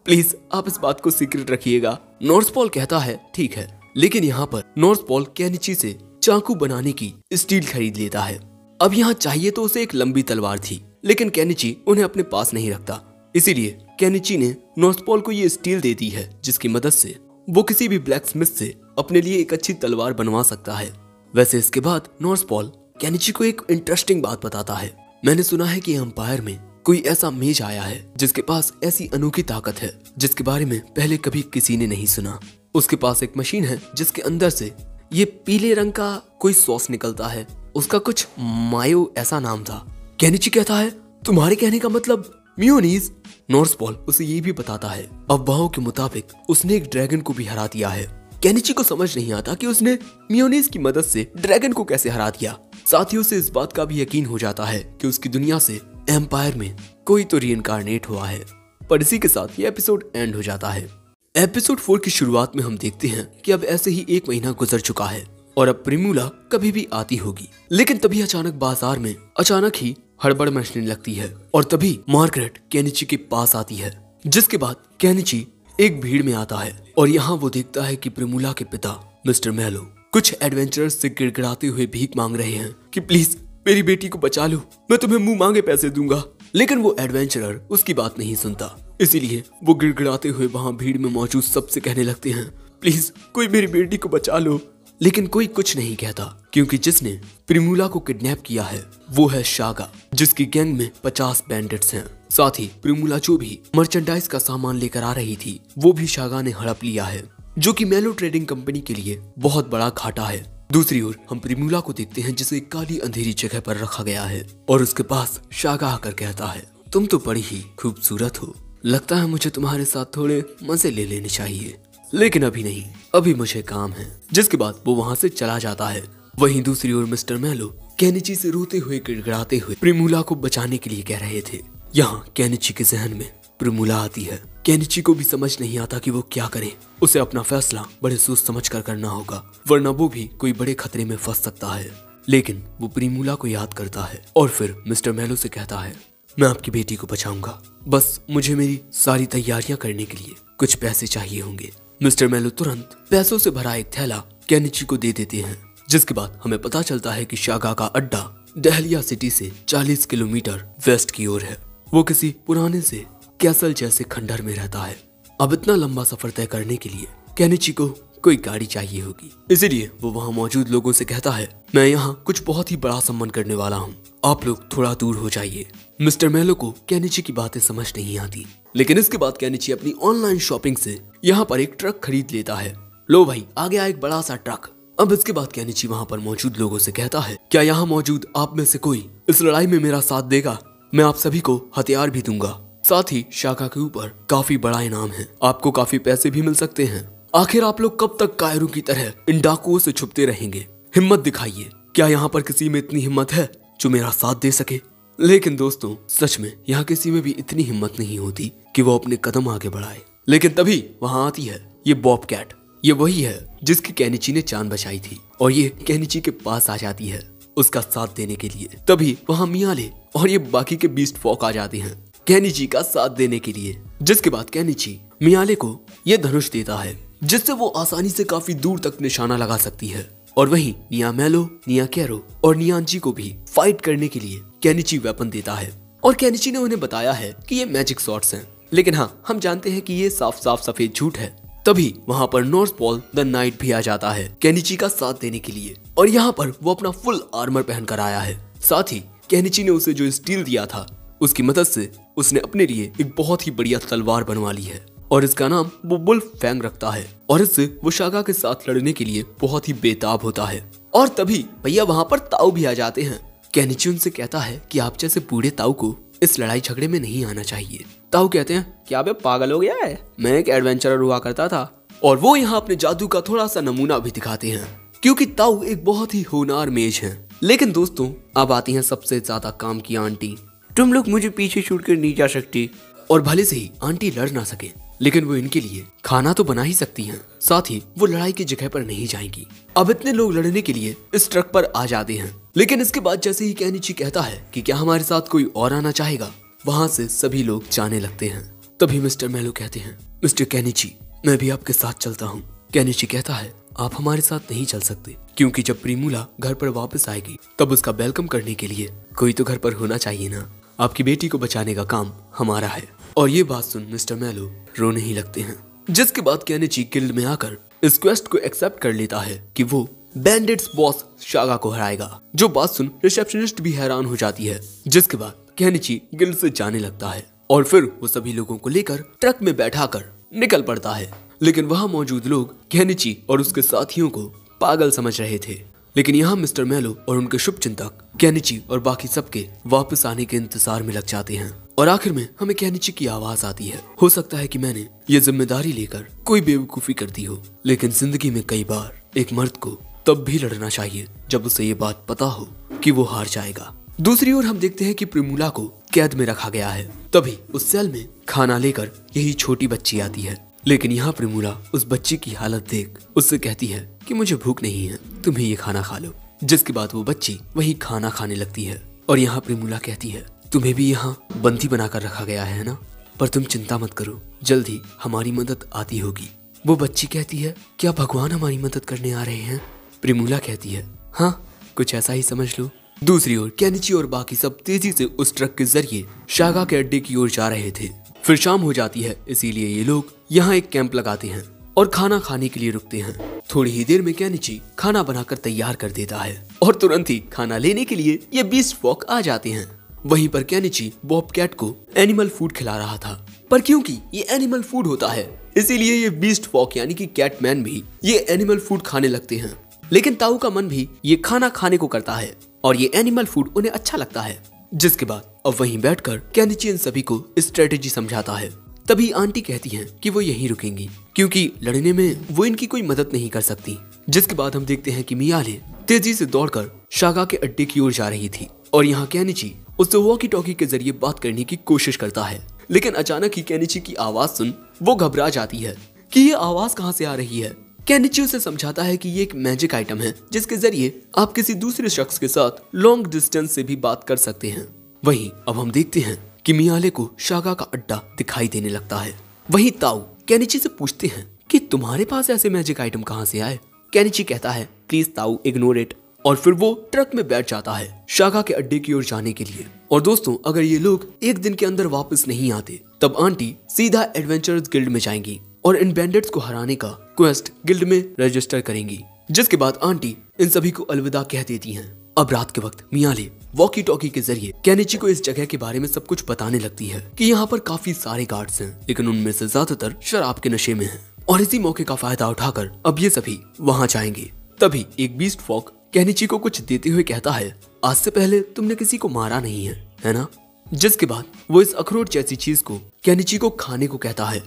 प्लीज आप इस बात को सीक्रेट रखिएगा। नॉर्सपॉल कहता है ठीक है, लेकिन यहाँ पर नॉर्सपॉल केनिची से चाकू बनाने की स्टील खरीद लेता है। अब यहाँ चाहिए तो उसे एक लंबी तलवार थी, लेकिन केनिची उन्हें अपने पास नहीं रखता, इसीलिए केनिची ने नॉर्सपॉल को ये स्टील दे दी है जिसकी मदद से वो किसी भी ब्लैक स्मिथ से अपने लिए एक अच्छी तलवार बनवा सकता है। वैसे इसके बाद नॉर्सपॉल केनिची को एक इंटरेस्टिंग बात बताता है। मैंने सुना है कि एम्पायर में कोई ऐसा मेज आया है जिसके पास ऐसी अनोखी ताकत है जिसके बारे में पहले कभी किसी ने नहीं सुना। उसके पास एक मशीन है जिसके अंदर से ये पीले रंग का कोई सॉस निकलता है, उसका कुछ मायो ऐसा नाम था। केनिची कहता है तुम्हारे कहने का मतलब मियोनीज। नॉर्सपॉल उसे ये भी बताता है अफवाहों के मुताबिक उसने एक ड्रैगन को भी हरा दिया है। केनिची को समझ नहीं आता कि उसने मियोनीज की मदद से ड्रैगन को कैसे हरा दिया। साथ ही उसे इस बात का भी यकीन हो जाता है कि उसकी दुनिया से एम्पायर में कोई तो रीइंकार्नेट हुआ है। पर इसी के साथ ये एपिसोड एंड हो जाता है। एपिसोड 4 की शुरुआत में हम देखते हैं कि अब ऐसे ही 1 महीना गुजर चुका है और अब प्रिमूला कभी भी आती होगी। लेकिन तभी अचानक बाजार में अचानक ही हड़बड़ मचने लगती है और तभी मार्गरेट केनिची के पास आती है, जिसके बाद केनिची एक भीड़ में आता है और यहाँ वो देखता है कि प्रिमूला के पिता मिस्टर मैलो कुछ एडवेंचरर्स से गिड़गिड़ाते हुए भीख मांग रहे हैं कि प्लीज मेरी बेटी को बचा लो, मैं तुम्हें मुंह मांगे पैसे दूंगा। लेकिन वो एडवेंचरर उसकी बात नहीं सुनता, इसीलिए वो गिड़गिड़ाते हुए वहाँ भीड़ में मौजूद सबसे कहने लगते हैं प्लीज कोई मेरी बेटी को बचा लो। लेकिन कोई कुछ नहीं कहता क्योंकि जिसने प्रिमूला को किडनैप किया है वो है शागा, जिसकी गैंग में 50 बैंडिट्स हैं। साथ ही प्रिमूला जो भी मर्चेंडाइज का सामान लेकर आ रही थी वो भी शागा ने हड़प लिया है, जो कि मेलो ट्रेडिंग कंपनी के लिए बहुत बड़ा घाटा है। दूसरी ओर हम प्रिमूला को देखते हैं जिसे एक काली अंधेरी जगह पर रखा गया है और उसके पास शागा आकर कहता है तुम तो बड़ी ही खूबसूरत हो, लगता है मुझे तुम्हारे साथ थोड़े मजे ले लेने चाहिए, लेकिन अभी नहीं, अभी मुझे काम है। जिसके बाद वो वहाँ से चला जाता है। वहीं दूसरी ओर मिस्टर मैलो केनिची से रोते हुए गिड़गिड़ाते हुए प्रिमूला को बचाने के लिए कह रहे थे। यहाँ केनिची के जहन में प्रिमूला आती है। केनिची को भी समझ नहीं आता कि वो क्या करे, उसे अपना फैसला बड़े सोच समझ कर करना होगा, वरना वो भी कोई बड़े खतरे में फंस सकता है। लेकिन वो प्रिमूला को याद करता है और फिर मिस्टर मैलो से कहता है मैं आपकी बेटी को बचाऊंगा, बस मुझे मेरी सारी तैयारियां करने के लिए कुछ पैसे चाहिए होंगे। मिस्टर मैलो तुरंत पैसों से भरा एक थैला केनिची को दे देते हैं, जिसके बाद हमें पता चलता है कि शागा का अड्डा डहलिया सिटी से 40 किलोमीटर वेस्ट की ओर है। वो किसी पुराने से कैसल जैसे खंडर में रहता है। अब इतना लंबा सफर तय करने के लिए केनिची को कोई गाड़ी चाहिए होगी, इसीलिए वो वहाँ मौजूद लोगों से कहता है मैं यहाँ कुछ बहुत ही बड़ा सम्मान करने वाला हूँ, आप लोग थोड़ा दूर हो जाइए। मिस्टर मैलो को केनिची की बातें समझ नहीं आती, लेकिन इसके बाद केनिची अपनी ऑनलाइन शॉपिंग से यहाँ पर एक ट्रक खरीद लेता है। लो भाई आ गया एक बड़ा सा ट्रक। अब इसके बाद केनिची वहाँ पर मौजूद लोगों से कहता है क्या यहाँ मौजूद आप में से कोई इस लड़ाई में मेरा साथ देगा, मैं आप सभी को हथियार भी दूंगा, साथ ही शाखा के ऊपर काफी बड़ा इनाम है, आपको काफी पैसे भी मिल सकते हैं। आखिर आप लोग कब तक कायरों की तरह इन डाकुओं से छुपते रहेंगे, हिम्मत दिखाइए, क्या यहाँ पर किसी में इतनी हिम्मत है जो मेरा साथ दे सके। लेकिन दोस्तों सच में यहाँ किसी में भी इतनी हिम्मत नहीं होती कि वो अपने कदम आगे बढ़ाए। लेकिन तभी वहाँ आती है ये बॉबकैट, ये वही है जिसकी केनिची ने जान बचाई थी और ये केनिची के पास आ जाती है उसका साथ देने के लिए। तभी वहाँ मियाले और ये बाकी के बीस्ट फॉक आ जाते हैं केनिची का साथ देने के लिए, जिसके बाद केनिची मियाले को ये धनुष देता है जिससे वो आसानी से काफी दूर तक निशाना लगा सकती है। और वहीं निया मैलो, निया कैरो और नियांजी को भी फाइट करने के लिए केनिची वेपन देता है और केनिची ने उन्हें बताया है कि ये मैजिक शॉट्स हैं। लेकिन हाँ हम जानते हैं कि ये साफ साफ सफेद झूठ है। तभी वहाँ पर नॉर्सपॉल द नाइट भी आ जाता है केनिची का साथ देने के लिए और यहाँ पर वो अपना फुल आर्मर पहनकर आया है। साथ ही केनिची ने उसे जो स्टील दिया था उसकी मदद से उसने अपने लिए एक बहुत ही बढ़िया तलवार बनवा ली है और इसका नाम वो वुल्फ फैंग रखता है और इससे वो शागा के साथ लड़ने के लिए बहुत ही बेताब होता है। और तभी भैया वहाँ पर ताऊ भी आ जाते हैं। केनिची उनसे कहता है कि आप जैसे बूढ़े ताऊ को इस लड़ाई झगड़े में नहीं आना चाहिए। ताऊ कहते हैं क्या बे पागल हो गया है, मैं एक एडवेंचरर हुआ करता था। और वो यहाँ अपने जादू का थोड़ा सा नमूना भी दिखाते हैं क्योंकि ताऊ एक बहुत ही होनहार मेज है। लेकिन दोस्तों अब आती हैं सबसे ज्यादा काम की आंटी। तुम लोग मुझे पीछे छूट कर नहीं जा सकती। और भले से ही आंटी लड़ ना सके लेकिन वो इनके लिए खाना तो बना ही सकती हैं, साथ ही वो लड़ाई की जगह पर नहीं जाएंगी। अब इतने लोग लड़ने के लिए इस ट्रक पर आ जाते हैं। लेकिन इसके बाद जैसे ही केनिची कहता है कि क्या हमारे साथ कोई और आना चाहेगा, वहाँ से सभी लोग जाने लगते हैं। तभी मिस्टर मेलो कहते हैं मिस्टर केनिची मैं भी आपके साथ चलता हूँ। केनिची कहता है आप हमारे साथ नहीं चल सकते क्योंकि जब प्रीमूला घर पर वापस आएगी तब उसका वेलकम करने के लिए कोई तो घर पर होना चाहिए ना। आपकी बेटी को बचाने का काम हमारा है। और ये बात सुन मिस्टर मेलो रोने ही लगते हैं। जिसके बाद केनिची गिल्ड में आकर इस क्वेस्ट को एक्सेप्ट कर लेता है कि वो बैंडिट्स बॉस शागा को हराएगा। जो बात सुन रिसेप्शनिस्ट भी हैरान हो जाती है। जिसके बाद केनिची गिल्ड से जाने लगता है और फिर वो सभी लोगों को लेकर ट्रक में बैठाकर निकल पड़ता है। लेकिन वहाँ मौजूद लोग केनिची और उसके साथियों को पागल समझ रहे थे। लेकिन यहाँ मिस्टर मेलो और उनके शुभचिंतक केनिची और बाकी सबके वापस आने के इंतजार में लग जाते हैं। और आखिर में हमें केनिची की आवाज आती है। हो सकता है कि मैंने ये जिम्मेदारी लेकर कोई बेवकूफी कर दी हो, लेकिन जिंदगी में कई बार एक मर्द को तब भी लड़ना चाहिए जब उसे ये बात पता हो कि वो हार जाएगा। दूसरी ओर हम देखते हैं कि प्रीमूला को कैद में रखा गया है। तभी उस सेल में खाना लेकर यही छोटी बच्ची आती है। लेकिन यहाँ प्रीमूला उस बच्ची की हालत देख उससे कहती है कि मुझे भूख नहीं है, तुम्हें ये खाना खा लो। जिसके बाद वो बच्ची वही खाना खाने लगती है। और यहाँ प्रीमूला कहती है तुम्हें भी यहाँ बंदी बनाकर रखा गया है ना, पर तुम चिंता मत करो, जल्द ही हमारी मदद आती होगी। वो बच्ची कहती है क्या भगवान हमारी मदद करने आ रहे हैं? प्रीमूला कहती है हाँ कुछ ऐसा ही समझ लो। दूसरी ओर केनिची और बाकी सब तेजी से उस ट्रक के जरिए शागा के अड्डे की ओर जा रहे थे। फिर शाम हो जाती है, इसीलिए ये लोग यहाँ एक कैंप लगाते हैं और खाना खाने के लिए रुकते हैं। थोड़ी ही देर में केनिची खाना बनाकर तैयार कर देता है और तुरंत ही खाना लेने के लिए ये बीस्ट फॉक आ जाते हैं। वहीं पर केनिची बॉब कैट को एनिमल फूड खिला रहा था, पर क्योंकि ये एनिमल फूड होता है इसीलिए ये बीस्ट फॉक यानी कि कैटमैन भी ये एनिमल फूड खाने लगते हैं। लेकिन ताऊ का मन भी ये खाना खाने को करता है और ये एनिमल फूड उन्हें अच्छा लगता है। जिसके बाद अब वहीं बैठकर केनिची इन सभी को स्ट्रेटेजी समझाता है। तभी आंटी कहती हैं कि वो यहीं रुकेंगी क्योंकि लड़ने में वो इनकी कोई मदद नहीं कर सकती। जिसके बाद हम देखते हैं कि मियाले तेजी से दौड़कर शागा के अड्डे की ओर जा रही थी और यहाँ केनिची उससे वॉकी टॉकी के जरिए बात करने की कोशिश करता है। लेकिन अचानक ही केनिची की आवाज सुन वो घबरा जाती है कि ये आवाज कहाँ से आ रही है। केनिची उसे समझाता है कि ये एक मैजिक आइटम है जिसके जरिए आप किसी दूसरे शख्स के साथ लॉन्ग डिस्टेंस से भी बात कर सकते हैं। वहीं अब हम देखते हैं कि मियाले को शागा का अड्डा दिखाई देने लगता है। वहीं ताऊ केनिची से पूछते हैं कि तुम्हारे पास ऐसे मैजिक आइटम कहाँ से आए। केनिची कहता है प्लीज ताऊ इग्नोर इट, और फिर वो ट्रक में बैठ जाता है शागा के अड्डे की ओर जाने के लिए। और दोस्तों अगर ये लोग एक दिन के अंदर वापस नहीं आते तब आंटी सीधा एडवेंचरर्स गिल्ड में जाएंगी और इन बैंडिट्स को हराने का क्वेस्ट गिल्ड में रजिस्टर करेंगी। जिसके बाद आंटी इन सभी को अलविदा कह देती हैं। अब रात के वक्त मियाले वॉकी टॉकी के जरिए केनिची को इस जगह के बारे में सब कुछ बताने लगती है कि यहाँ पर काफी सारे गार्ड्स हैं, लेकिन उनमें से ज्यादातर शराब के नशे में हैं और इसी मौके का फायदा उठाकर अब ये सभी वहाँ जाएंगे। तभी एक बीस्ट फॉक केनिची को कुछ देते हुए कहता है आज से पहले तुमने किसी को मारा नहीं है ना? जिसके बाद वो इस अखरोट जैसी चीज को केनिची को खाने को कहता है।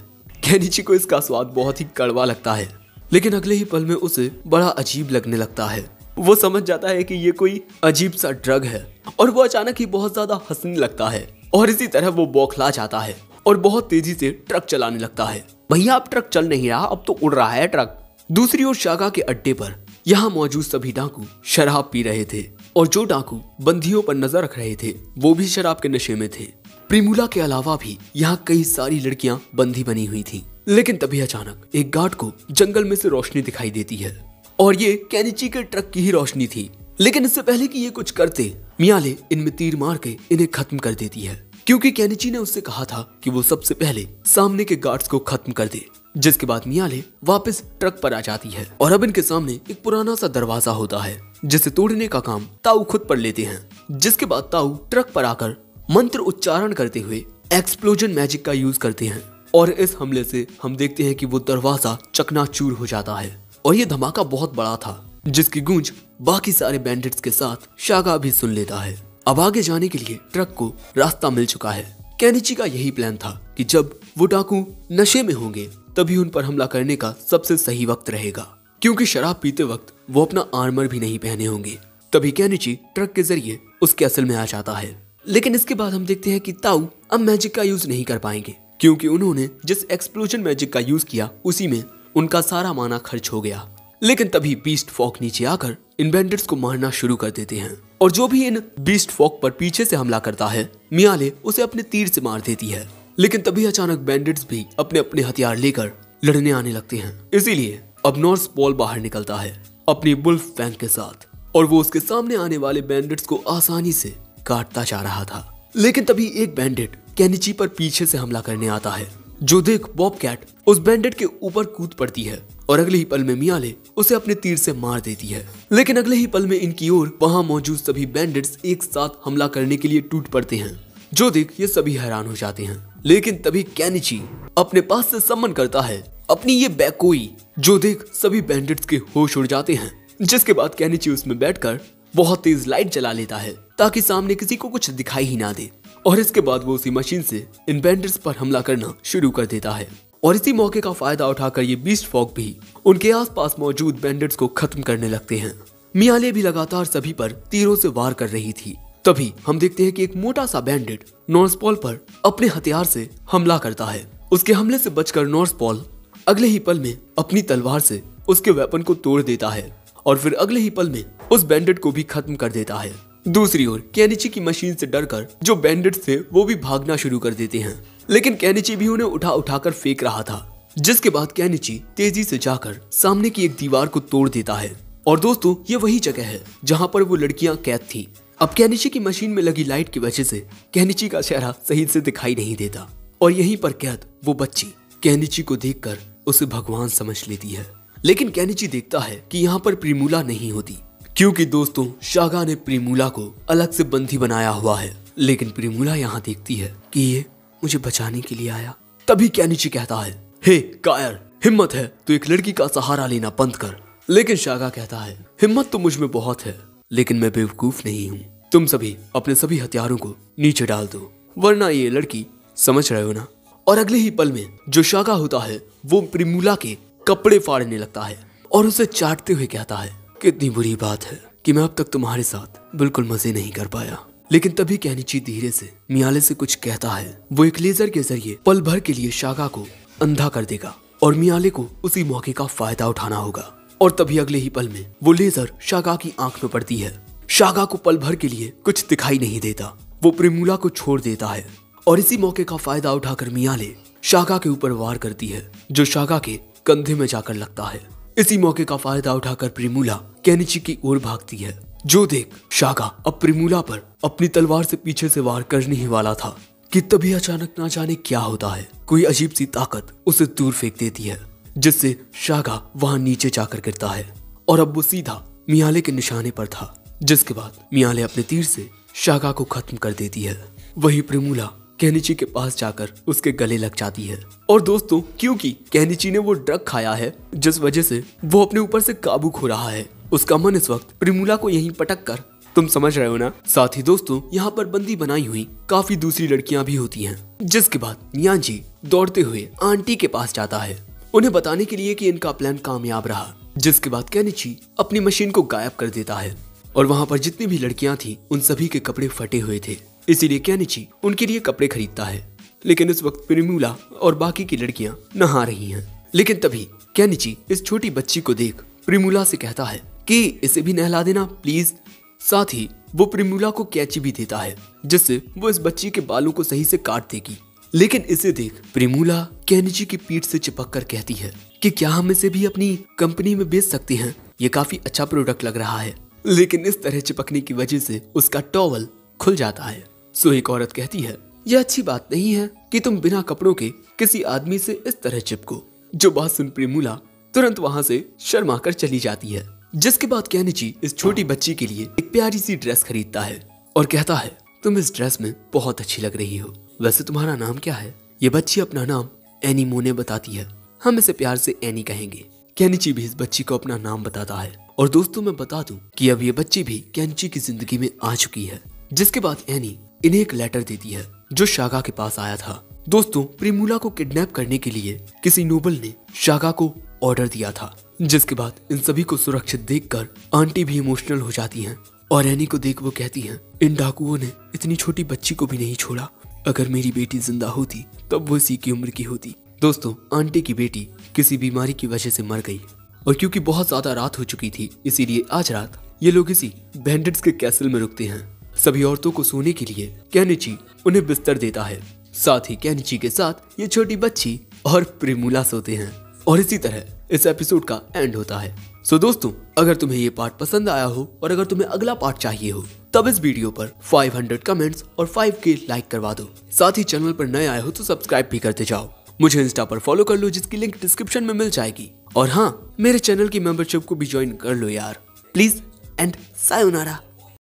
केनिची को इसका स्वाद बहुत ही कड़वा लगता है, लेकिन अगले ही पल में उसे बड़ा अजीब लगने लगता है। वो समझ जाता है कि ये कोई अजीब सा ड्रग है और वो अचानक ही बहुत ज्यादा हंसने लगता है और इसी तरह वो बौखला जाता है और बहुत तेजी से ट्रक चलाने लगता है। भैया अब ट्रक चल नहीं रहा, अब तो उड़ रहा है ट्रक। दूसरी ओर शागा के अड्डे पर यहाँ मौजूद सभी डाकू शराब पी रहे थे और जो डाकू बंदियों पर नजर रख रहे थे वो भी शराब के नशे में थे। प्रीमूला के अलावा भी यहाँ कई सारी लड़कियां बंदी बनी हुई थी। लेकिन तभी अचानक एक गार्ड को जंगल में से रोशनी दिखाई देती है और ये केनिची के ट्रक की ही रोशनी थी। लेकिन इससे पहले कि ये कुछ करते मियाले इनमें तीर मार के इन्हें खत्म कर देती है क्योंकि केनिची ने उससे कहा था कि वो सबसे पहले सामने के गार्ड्स को खत्म कर दे। जिसके बाद मियाले वापस ट्रक पर आ जाती है और अब इनके सामने एक पुराना सा दरवाजा होता है जिसे तोड़ने का काम ताऊ खुद पर लेते हैं। जिसके बाद ताऊ ट्रक पर आकर मंत्र उच्चारण करते हुए एक्सप्लोजन मैजिक का यूज करते हैं और इस हमले से हम देखते हैं कि वो दरवाजा चकनाचूर हो जाता है और ये धमाका बहुत बड़ा था, जिसकी गूंज बाकी सारे बैंडिट्स के साथ शागा भी सुन लेता है। अब आगे जाने के लिए ट्रक को रास्ता मिल चुका है। केनिची का यही प्लान था कि जब वो डाकू नशे में होंगे तभी उन पर हमला करने का सबसे सही वक्त रहेगा, क्योंकि शराब पीते वक्त वो अपना आर्मर भी नहीं पहने होंगे। तभी केनिची ट्रक के जरिए उस कैसल में आ जाता है। लेकिन इसके बाद हम देखते हैं कि ताऊ अब मैजिक का यूज नहीं कर पाएंगे, क्योंकि उन्होंने जिस एक्सप्लोजन मैजिक का यूज किया उसी में उनका सारा माना खर्च हो गया। लेकिन तभी बीस्ट फॉक नीचे आकर इन बैंडिट्स को मारना शुरू कर देते हैं और जो भी इन बीस्ट फॉक पर पीछे से हमला करता है मियाले उसे अपने तीर से मार देती है। लेकिन तभी अचानक बैंडिट्स भी अपने अपने हथियार लेकर लड़ने आने लगते हैं। इसीलिए अब नॉर्थ पोल बाहर निकलता है अपनी बुल्फ फैंग के साथ और वो उसके सामने आने वाले बैंडिट्स को आसानी से काटता जा रहा था। लेकिन तभी एक बैंडिट केनिची पर पीछे से हमला करने आता है, जो देख बॉबकैट उस बैंडिट के ऊपर कूद पड़ती है और अगले ही पल में मियाले उसे अपने तीर से मार देती है। लेकिन अगले ही पल में इनकी ओर वहां मौजूद सभी बैंडिट्स एक साथ हमला करने के लिए टूट पड़ते हैं, जो देख ये सभी हैरान हो जाते हैं। लेकिन तभी केनिची अपने पास से समन करता है अपनी ये बैकोई, जो देख सभी बैंडिट्स के होश उड़ जाते हैं। जिसके बाद केनिची उसमें बैठकर बहुत तेज लाइट जला लेता है ताकि सामने किसी को कुछ दिखाई ही ना दे, और इसके बाद वो उसी मशीन से इन बैंडिट्स पर हमला करना शुरू कर देता है। और इसी मौके का फायदा उठाकर ये बीस्ट फॉक भी उनके आसपास मौजूद बैंडिट्स को खत्म करने लगते हैं। मियाले भी लगातार सभी पर तीरों से वार कर रही थी। तभी हम देखते हैं कि एक मोटा सा बैंडिट नॉर्थपोल पर अपने हथियार से हमला करता है। उसके हमले से बचकर नॉर्थपोल अगले ही पल में अपनी तलवार से उसके वेपन को तोड़ देता है और फिर अगले ही पल में उस बैंडिट को भी खत्म कर देता है। दूसरी ओर केनिची की मशीन से डरकर जो बैंडिट्स थे वो भी भागना शुरू कर देते हैं, लेकिन केनिची भी उन्हें उठा उठाकर फेंक रहा था। जिसके बाद केनिची तेजी से जाकर सामने की एक दीवार को तोड़ देता है। और दोस्तों ये वही जगह है जहां पर वो लड़कियां कैद थी। अब केनिची की मशीन में लगी लाइट की वजह से केनिची का चेहरा सही से दिखाई नहीं देता और यहीं पर कैद वो बच्ची केनिची को देखकर उसे भगवान समझ लेती है। लेकिन केनिची देखता है कि यहाँ पर प्रीमूला नहीं होती, क्योंकि दोस्तों शागा ने प्रीमूला को अलग से बंदी बनाया हुआ है। लेकिन प्रीमूला यहाँ देखती है कि ये मुझे बचाने के लिए आया। तभी केनिची कहता है, हे कायर, हिम्मत है तो एक लड़की का सहारा लेना बंद कर। लेकिन शागा कहता है, हिम्मत तो मुझ में बहुत है, लेकिन मैं बेवकूफ नहीं हूँ। तुम सभी अपने सभी हथियारों को नीचे डाल दो, वरना ये लड़की, समझ रहे हो ना। और अगले ही पल में जो शागा होता है वो प्रीमूला के कपड़े फाड़ने लगता है और उसे चाटते हुए कहता है, कितनी बुरी बात है कि मैं अब तक तुम्हारे साथ बिल्कुल मजे नहीं कर पाया। लेकिन तभी केनिची धीरे से मियाले से कुछ कहता है। वो एक लेजर के जरिए पल भर के लिए शागा को अंधा कर देगा और मियाले को उसी मौके का फायदा उठाना होगा। और तभी अगले ही पल में वो लेजर शागा की आंख में पड़ती है। शागा को पल भर के लिए कुछ दिखाई नहीं देता, वो प्रीमूला को छोड़ देता है और इसी मौके का फायदा उठाकर मियाले शागा के ऊपर वार करती है, जो शागा के कंधे में जाकर लगता है। इसी मौके का फायदा उठाकर प्रीमूला केनिची की ओर भागती है, जो देख शागा अब प्रीमूला पर अपनी तलवार से पीछे से वार करने ही वाला था कि तभी अचानक ना जाने क्या होता है, कोई अजीब सी ताकत उसे दूर फेंक देती है, जिससे शागा वहां नीचे जाकर गिरता है और अब वो सीधा मियाले के निशाने पर था। जिसके बाद मियाले अपने तीर से शागा को खत्म कर देती है। वही प्रीमूला केनिची के पास जाकर उसके गले लग जाती है। और दोस्तों क्योंकि केनिची ने वो ड्रग खाया है जिस वजह से वो अपने ऊपर से काबू खो रहा है, उसका मन इस वक्त प्रीमूला को यहीं पटक कर, तुम समझ रहे हो ना। साथ ही दोस्तों यहाँ पर बंदी बनाई हुई काफी दूसरी लड़कियां भी होती हैं। जिसके बाद नियांजी दौड़ते हुए आंटी के पास जाता है उन्हें बताने के लिए कि इनका प्लान कामयाब रहा। जिसके बाद केनिची अपनी मशीन को गायब कर देता है और वहाँ पर जितनी भी लड़कियां थी उन सभी के कपड़े फटे हुए थे, इसीलिए केनिची उनके लिए कपड़े खरीदता है। लेकिन इस वक्त प्रीमूला और बाकी की लड़कियां नहा रही हैं। लेकिन तभी केनिची इस छोटी बच्ची को देख प्रीमूला से कहता है कि इसे भी नहला देना प्लीज। साथ ही वो प्रीमूला को कैंची भी देता है जिससे वो इस बच्ची के बालों को सही से काट देगी। लेकिन इसे देख प्रीमूला केनिची की पीठ से चिपक कर कहती है कि क्या हम इसे भी अपनी कंपनी में बेच सकते हैं, ये काफी अच्छा प्रोडक्ट लग रहा है। लेकिन इस तरह चिपकने की वजह से उसका टॉवल खुल जाता है। सो एक औरत कहती है, यह अच्छी बात नहीं है कि तुम बिना कपड़ों के किसी आदमी से इस तरह चिपको। जो बात सुन प्रीमूला तुरंत वहां से शर्मा कर चली जाती है। जिसके बाद केनिची इस छोटी बच्ची के लिए एक प्यारी सी ड्रेस खरीदता है और कहता है, तुम इस ड्रेस में बहुत अच्छी लग रही हो, वैसे तुम्हारा नाम क्या है। ये बच्ची अपना नाम एनी मोने बताती है, हम इसे प्यार से एनी कहेंगे। केनिची भी इस बच्ची को अपना नाम बताता है। और दोस्तों मैं बता दूं कि अब ये बच्ची भी केनिची की जिंदगी में आ चुकी है। जिसके बाद एनी इन्हें एक लेटर देती है जो शागा के पास आया था। दोस्तों प्रिमूला को किडनैप करने के लिए किसी नोबल ने शागा को ऑर्डर दिया था। जिसके बाद इन सभी को सुरक्षित देखकर आंटी भी इमोशनल हो जाती हैं और एनी को देख वो कहती हैं, इन डाकुओं ने इतनी छोटी बच्ची को भी नहीं छोड़ा। अगर मेरी बेटी जिंदा होती तब वो इसी की उम्र की होती। दोस्तों आंटी की बेटी किसी बीमारी की वजह से मर गई और क्योंकि बहुत ज्यादा रात हो चुकी थी इसीलिए आज रात ये लोग इसी बैंडिट्स के कैसल में रुकते हैं। सभी औरतों को सोने के लिए केनिची उन्हें बिस्तर देता है। साथ ही केनिची के साथ ये छोटी बच्ची और प्रिमूला सोते हैं और इसी तरह इस एपिसोड का एंड होता है। सो दोस्तों अगर तुम्हें ये पार्ट पसंद आया हो और अगर तुम्हें अगला पार्ट चाहिए हो तब इस वीडियो पर 500 कमेंट्स और 5K लाइक करवा दो। साथ ही चैनल पर नए आए हो तो सब्सक्राइब भी करते जाओ। मुझे इंस्टा पर फॉलो कर लो जिसकी लिंक डिस्क्रिप्शन में मिल जाएगी। और हाँ मेरे चैनल की मेंबरशिप को भी ज्वाइन कर लो यार प्लीज। And sayonara.